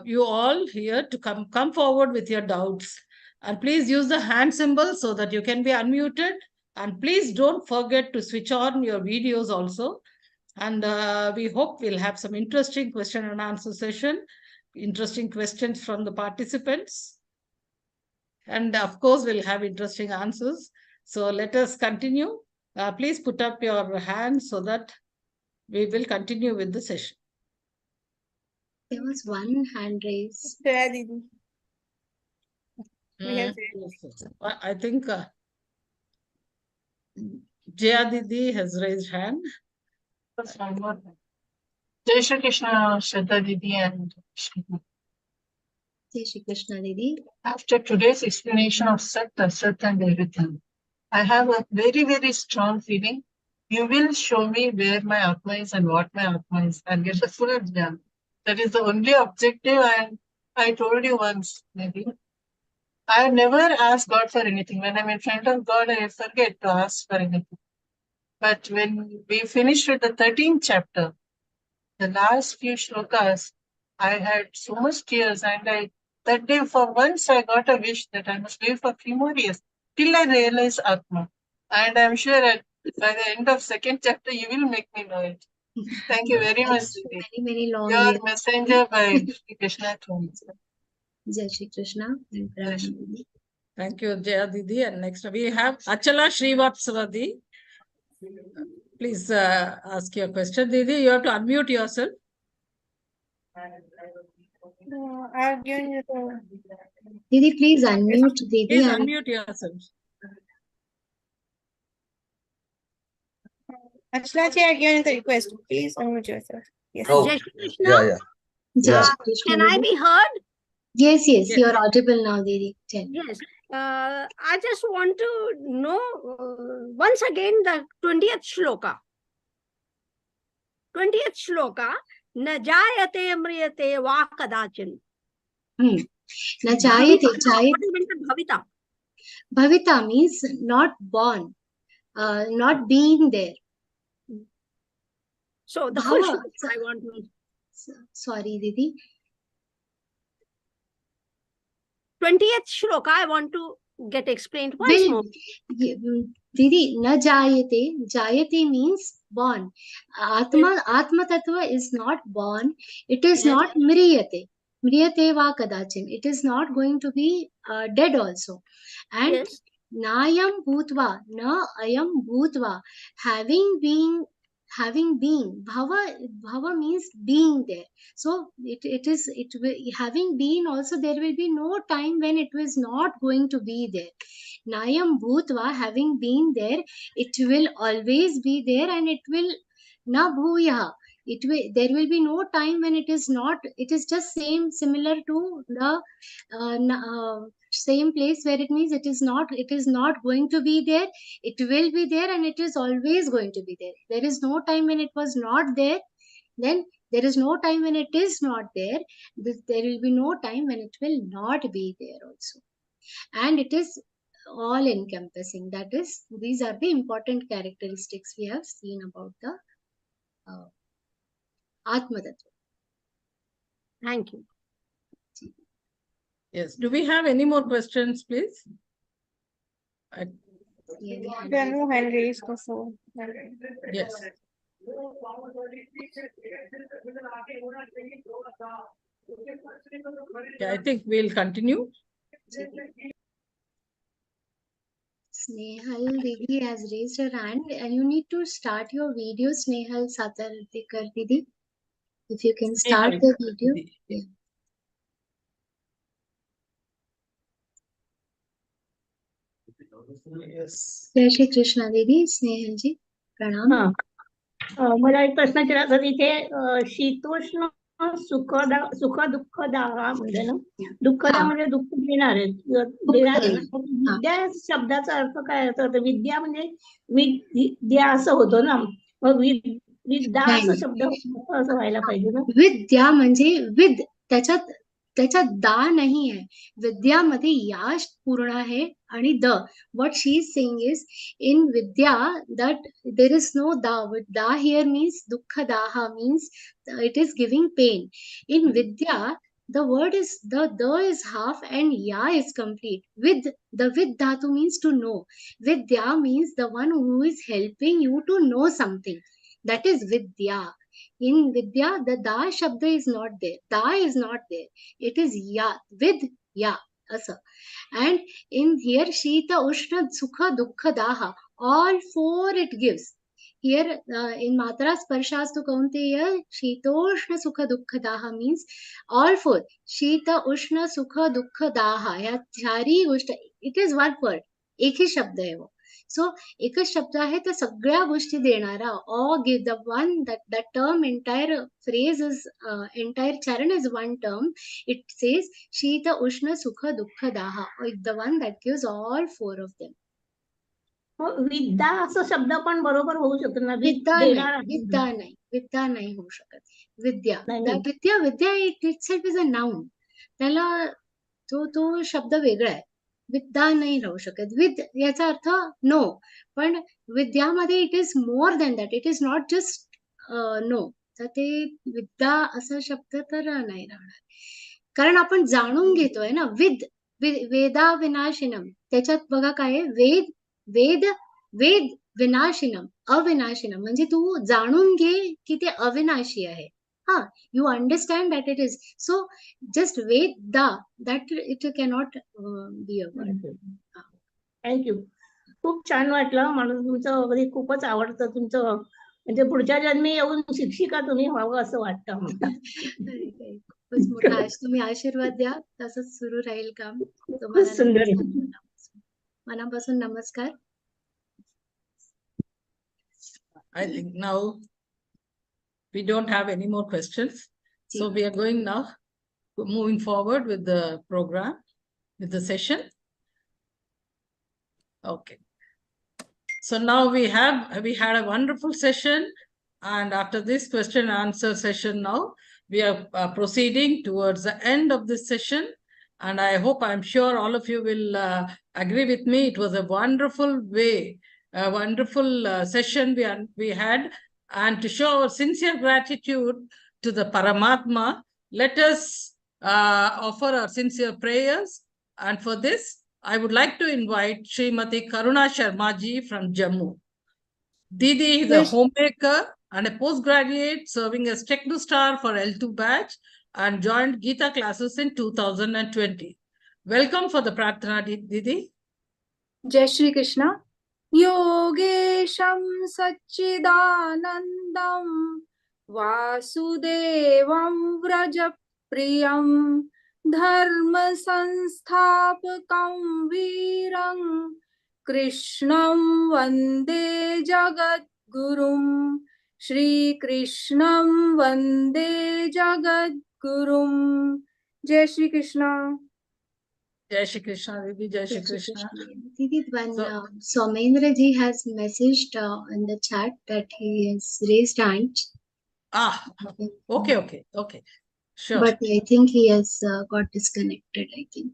you all here to come forward with your doubts. And please use the hand symbol so that you can be unmuted. And please don't forget to switch on your videos also. And we hope we'll have some interesting question and answer session, interesting questions from the participants. And of course, we'll have interesting answers. So let us continue. Please put up your hands so that we will continue with the session. There was one hand raised. Yes. I think Jaya Didi has raised hand. Jai Shri Krishna, Shraddha Didi and Shri. Jai Shri Krishna Didi. After today's explanation of Sat, Asat and everything, I have a very, very strong feeling. You will show me where my Atma is and what my Atma is and get the full jnana. That is the only objective, and I told you once, maybe. I have never asked God for anything. When I'm in front of God, I forget to ask for anything. But when we finished with the 13th chapter, the last few shlokas, I had so much tears, and that day for once I got a wish that I must live for 3 more years till I realize Atma. And I'm sure by the end of 2nd chapter, you will make me know it. Thank you very much. Very, very long Your years. messenger by Shri Krishna told me. Jai Shri Krishna. And Pranam Didi. Thank you, Jaya Didi. And next we have Achala Srivastava. Please ask your question, Didi. You have to unmute yourself. I've given you the... Didi, please unmute Didi. Please and unmute yourself. Achalaji, I've given you the request. Please unmute yourself. Yes. Oh, Jai Shri Krishna. yeah. Jai Shri Krishna Can I Didi. be heard? Yes, yes, Yes. you're audible now, Didi. Tell. Yes. I just want to know once again the 20th shloka. 20th shloka. Na jayate mriyate va kadachin. Na jayate, What is meant by bhavita? Bhavita means not born, not being there. So the full Bhava, shloka I want to... sorry, Didi. 20th shloka I want to get explained once more. Didi, na jayate. Jayate means born. Atma tattva is not born. It is Yes. not mriyate. Mriyate va kadachin. It is not going to be dead also. And Yes. nayam bhutva, na ayam bhutva, having been, bhava means being there. So having been also, there will be no time when it was not going to be there. Nayam bhutva, having been there, it will always be there, and it will na bhuyaha. There will be no time when it is not. It is just similar to the same place where it means it is not going to be there. It will be there, and it is always going to be there. There is no time when it was not there. Then there is no time when it is not there. There will be no time when it will not be there also. And it is all encompassing. That is, these are the important characteristics we have seen about the Atma Tattva. Thank you. Yes. Do we have any more questions, please? There are no hand raised, so... Yes. Yeah, I think we'll continue. Snehal Didi has raised her hand, and you need to start your video, Snehal Satartikar Didi. If you can start Snehal the video. Didi. Yeah. जय श्री कृष्ण दीदी, स्नेहल जी प्रणाम. मला एक प्रश्न विचारायचा तिथे शीतोष्ण सुख दुःखदा म्हणजे ना दुःखदा म्हणजे दुःख देणारे देणारे ना. विद्या या शब्दाचा अर्थ काय होतो? विद्या म्हणजे विद्या असं होतो ना, मग विद्या असा शब्द असं व्हायला पाहिजे ना. विद्या म्हणजे विद, त्याच्यात दा नाही आहे. विद्यामध्ये या पूर्ण आहे आणि the. what she is saying is, in vidya that there is no da. Da here means dukkha daha, means it is giving pain. In vidya the word is the is half and ya is complete. With the with dhatu means to know. Vidya means the one who is helping you to know something. That is vidya. In vidya the da shabda is not there. Da is not there. It is ya, with ya, asa. And in here Shita, Ushna, Sukha, Dukkha, Daha, all four it gives. Here in Matra Sparshas to Kaunteya, Shitoshna, Sukha, Dukkha, Daha means all four. Shita, Ushna, Sukha, Dukkha, Daha. या चारी गोष्ट, it is one word. एक ही शब्द है वो. So एकच शब्द आहे तर सगळ्या गोष्टी देणारा. Or give the one that term, entire phrase is entire charan is one term. It says Shita, Ushna, Sukha, Dukkha, Daha, the one that gives all four of them. विद्या असं शब्द पण बरोबर होऊ शकतो ना. विद्या नाही होऊ शकत. विद्या itself is a noun. त्याला तो शब्द वेगळा आहे. विद्या नाही राहू शकत. विद याचा अर्थ नो, पण विद्यामध्ये it is more than that. It is not just no. तर ते विद्या असा शब्द तर नाही राहणार, कारण आपण जाणून घेतोय ना. वेदा विनाशिनम, त्याच्यात बघा काय आहे, वेद विनाशिनम, अविनाशिनम, म्हणजे तू जाणून घे की ते अविनाशी आहे. You understand that it is. So just wait that it cannot be a word. Thank you. खूप छान वाटलं मला. तुमचं वगैरे खूपच आवडतं. तुमचं म्हणजे पुढच्या जन्मी येऊन शिक्षिका तुम्ही व्हावं असं वाटतं. खूपच मोठा आज तुम्ही आशीर्वाद द्या, तसंच सुरू राहील काम. खूपच सुंदर. मनापासून नमस्कार. I think now we don't have any more questions. So we are going now, moving forward with the program, with the session. Okay. So now we had a wonderful session, and after this question and answer session now, we are proceeding towards the end of this session, and I hope, I'm sure all of you will agree with me. It was a wonderful session we had, and to show our sincere gratitude to the Paramatma, let us offer our sincere prayers. And for this, I would like to invite Srimati Karuna Sharma ji from Jammu. Didi is a homemaker and a postgraduate serving as Techno Star for L2 batch and joined Geeta classes in 2020. Welcome for the Prarthana, Didi. Jai Shri Krishna. Yogesham Satchidanandam Vasudevam Vrajapriyam Dharma Sanstapakam Veeram Krishnam Vande Jagat Gurum Shri Krishnam Vande Jagat Gurum. Jai Shri Krishna. Jai Shri Krishna, Didi. Jai Shri Krishna. Didi, when Somendra ji has messaged in the chat that he has raised hand. Okay. Sure. But I think he has got disconnected, I think.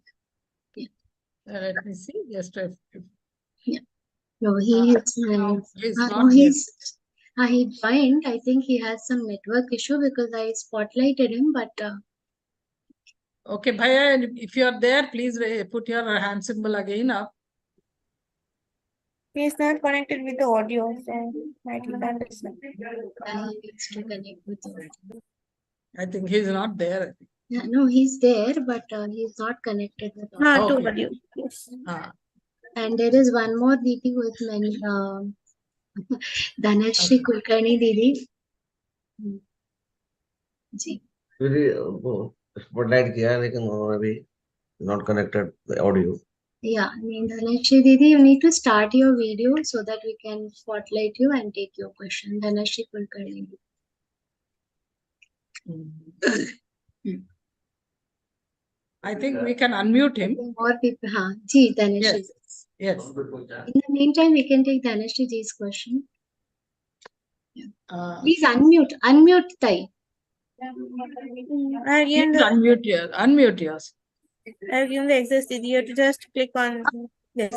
Yeah. Let me see. Yes, yeah. No, he has. He joined. I think he has some network issue because I spotlighted him, but. Okay, Bhaiya, if you are there, please put your hand symbol again up. He is not connected with the audio, so might be understand. He needs to connect with the audio. I think he is not there. Yeah, no, he's there, but he is not connected with the audio. To audio. Yes. And there is one more Didi with many. Dhanashri Kulkarni Didi. Ji. Spotlight किया लेकिन उन्होंने भी not connected the audio. Yeah, I mean, Dhanashri Didi, you need to start your video so that we can spotlight you and take your question. Dhanashri Kulkarni. I think we can unmute him. More people, हाँ, जी, Dhanashri. Yes. In the meantime, we can take Dhanashri ji's question. Please unmute Tai. I've given Please unmute yours. I've given the exercise. You have to just click on this.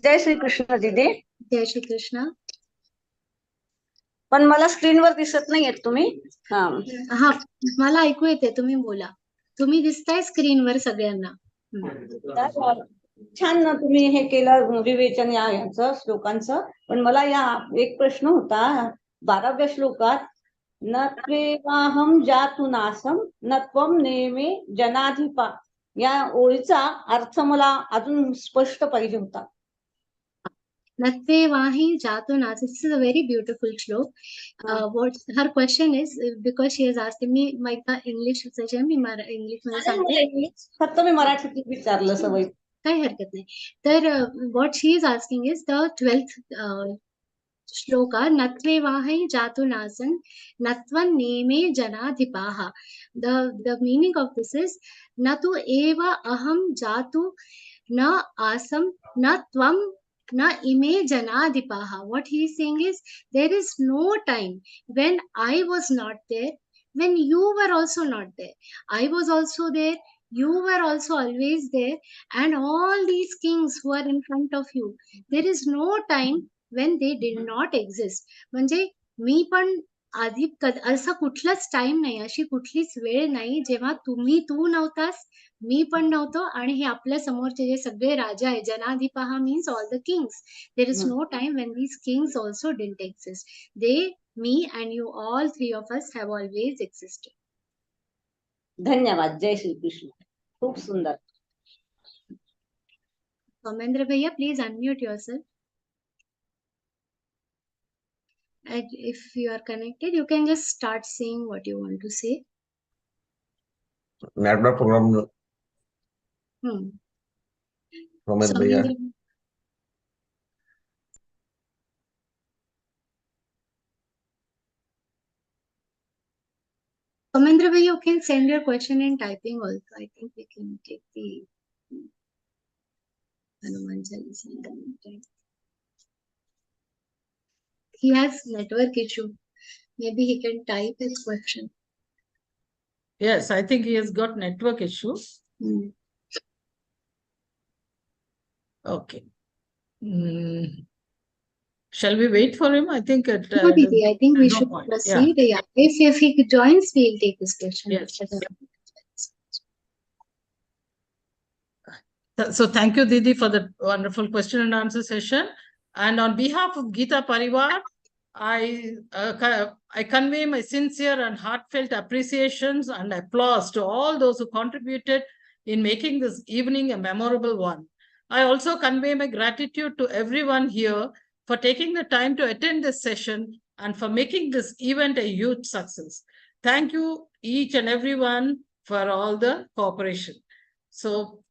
जय श्री कृष्ण दीदी. जय श्री कृष्ण. पण मला स्क्रीनवर दिसत नाहीयेत तुम्ही. हा, मला ऐकू येते, तुम्ही बोला. तुम्ही दिसताय स्क्रीनवर सगळ्यांना. छान ना तुम्ही हे केलं विवेचन याचं श्लोकांचं. पण मला या एक प्रश्न होता 12व्या श्लोकात नत्वेवाहं जातु नासं नत्वं नेमे जनाधिपा या ओळीचा अर्थ मला अजून स्पष्ट पाहिजे होता. Natvevahi jatu nas. This is a very beautiful shlok. What her question is, because she has asked me, my English session, me English मध्ये सांगते. फक्त मी मराठीत विचारलं सवय. काही हरकत नाही. तर what she is asking is the 12th shloka, Natvevahi jatu nasan natvan neme janadhipaha. The meaning of this is natu eva aham jatu na asam na tvam na ime janadipaha. What he is saying is there is no time when I was not there, when you were also not there. I was also there, you were also always there, and all these kings who are in front of you, there is no time when they did not exist. म्हणजे मी पण आधी असा कुठलाच time नाही, अशी कुठलीच वेळ नाही जेव्हा तू नव्हतास, मी पण नव्हतो, आणि हे आपल्या समोरचे जे सगळे राजा आहे, जनाधिपहा means all the kings. There is no time when these kings also didn't exist. They, me and you, all three of us have always existed. धन्यवाद. जय श्री कृष्ण. खूप सुंदर. Soumendra Bhaiya, please unmute yourself. And if you are connected, you can just start saying what you want to say. Network problem. Soumendra Bhaiya. Soumendra Bhaiya, you can send your question in typing also. I think we can take the Hanuman Chalisa in the meantime. He has network issue. Maybe he can type his question. Yes, I think he has got network issues. Okay. Shall we wait for him? I think it. No, Didi, I think we should proceed. Yeah. If he joins, we'll take his question. Yes. So thank you, Didi, for the wonderful question and answer session. And on behalf of Geeta Parivar, I convey my sincere and heartfelt appreciations and applause to all those who contributed in making this evening a memorable one. I also convey my gratitude to everyone here for taking the time to attend this session and for making this event a huge success. Thank you each and everyone for all the cooperation. So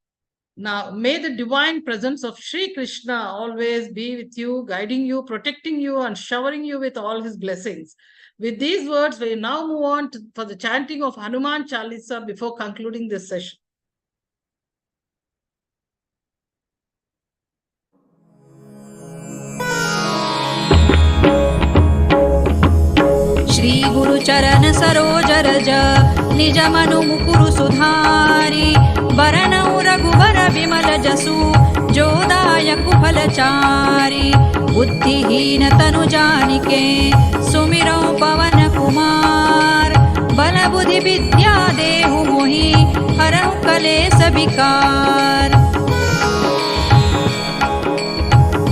now, may the divine presence of Shri Krishna always be with you, guiding you, protecting you, and showering you with all his blessings. With these words, we now move on for the chanting of Hanuman Chalisa before concluding this session. Shri गुरु चरण सरोज रज निज मनु मुकुरु सुधारी बरनउ रघुबर विमल जसु जो दायकु फलचारी बुद्धिहीन तनु जानिके सुमिरौ पवन कुमार बल बुद्धि विद्या देहु मोहि हरउ कलेस विकार।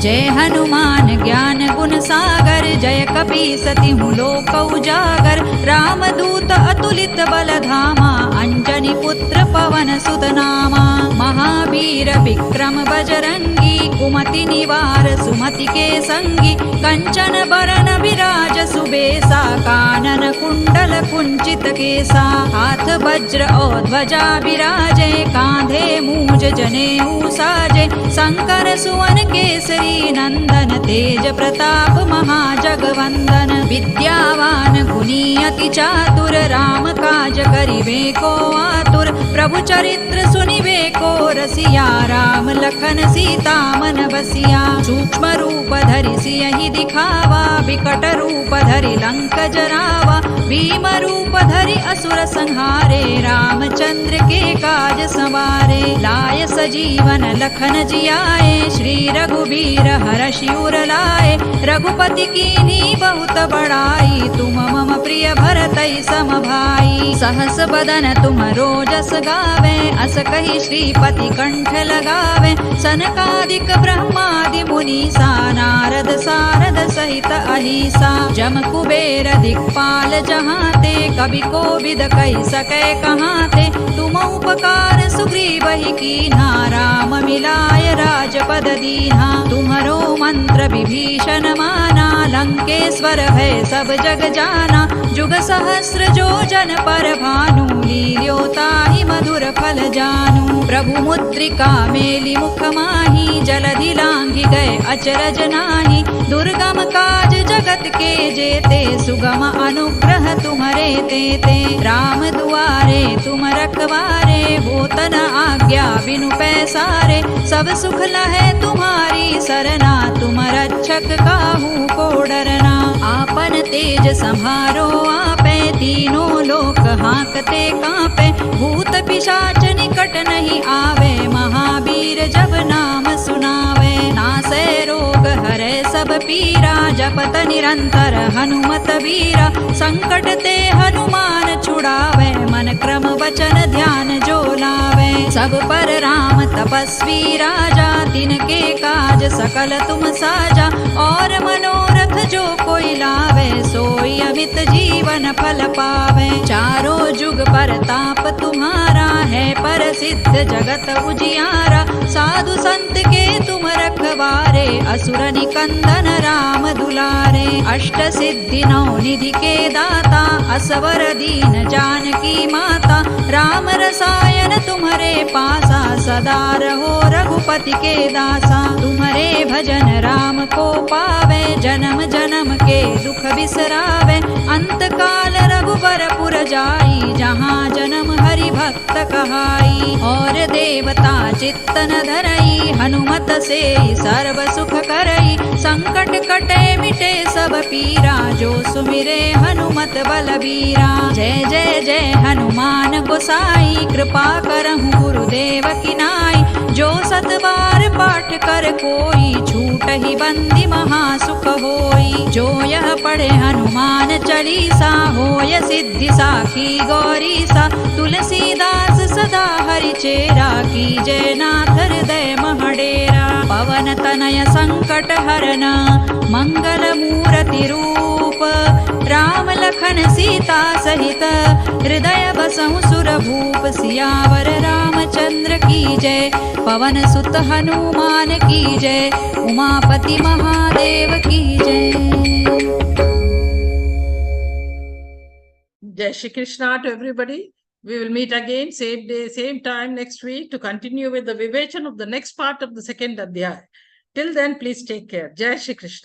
जय हनुमान ज्ञान गुण सागर जय कपीसतिहु लोक उजागर रामदूत अतुलित बल धामा अंजनी पुत्र पवन सुत नामा महावीर विक्रम बजरंगी कुमति निवार सुमति के संगी कंचन बरन विराज सुबेसा कानन कुंडल कुंचित केसा हाथ वज्र और ध्वजा विराजे कांधे मूज जने साजे शंकर सुवन केसरी नंदन तेज प्रताप महाजगवंदन विद्यावान गुणी अति चातुर राम काज करिबे को आतुर प्रभु चरित्र सुनिबे को रसिया राम लखन सीता मन बसिया सूक्ष्म रूप धरि सियहि दिखावा विकट रूप धरि लंक जरावा भीम रूप धरि असुर संहारे रामचंद्र के काज संवारे लाय सजीवन लखन जियाए श्री रघुबीर हरषि उर लाए रघुपति कीन्ही बहुत बड़ाई तुम मम प्रिय भरतई सम भाई सहस बदन तुम रोजस गावे अस कहि श्रीपति कंठ लगावे सनकादिक ब्रह्मादि मुनीसा नारद सारद सहित अहिसा जम कुबेर दिक्पाल जहाते कवि कोविद कहि सकै कहाते तुम उपकार सुग्रीव ही कीन्हा राम मिलाय राजपद दीन्हा तुम्हरो मंत्र विभीषण माना लंकेश्वर भय सब जग जाना जुग सहस्र जो जन पर भानु लील्यो ताहि मधुर फल जानू प्रभु मुद्रिका मेलि मुख माही जलधि लांघि गए अचरज नाही दुर्गम काज जगत के जेते सुगम अनुग्रह तुम्हरे तेते राम दुआरे तुम रखवारे होत न आज्ञा बिनु पैसारे सब सुख लहै तुम्हारी सरना तुम रक्षक काहू को डरना आपन तेज संभारो आपे तीनों लोक हांकते कांपे भूत पिशाच निकट नहीं आवे महावीर जब नाम सुनावे नासै रोग हरै सब पीरा जपत निरंतर हनुमत वीरा संकट ते हनुमान छुड़ावे मन क्रम वचन ध्यान जो लावे सब पर राम तपस्वी राजा तिनके काज सकल तुम साजा और मनोरथ जो कोई लावे सोई अमित जीवन फल पावे चारों जुग पर ताप तुम्हारा है प्रसिद्ध जगत उजियारा साधु संत के तुम रखवारे असुर निकंदन राम दुलारे अष्ट सिद्धि नौ निधि के दाता असवर दीन जानकी माता राम रसायन तुम्हारे पासा सदा रहो रघुपति के दासा तुम्हारे भजन राम को पावे जन्म जन्म के दुख बिसरावे अंत काल रघुबर पुर जाई जहाँ जन्म हरि भक्त कहाई और देवता चित्तन धरई हनुमत से सर्व सुख करई संकट कटे मिटे सब पीरा जो सुमिरे हनुमत बलबीरा जय जय जय हनुमान गोसाई कृपा करहु गुरुदेव की नाई जो सत बार पाठ कर कोई छूट ही बंदी महासुख होई जो यह पढ़े हनुमान चालीसा होय सिद्धि साखी गौरीसा तुलसीदास सदा हरि चेरा की जय नाथ हृदय महडेरा पवन तनय संकट हरन मंगल मूर्ति रूप राम लखन सीता सहित हृदय बसहु सुर भूप सियावर रामचंद्र की जय पवन सुत हनुमान की जय उमापति महादेव की जय Jai Shri Krishna to everybody. We will meet again, same day, same time next week to continue with the vivachan of the next part of the second adhyaya. Till then, please take care. Jai Shri Krishna.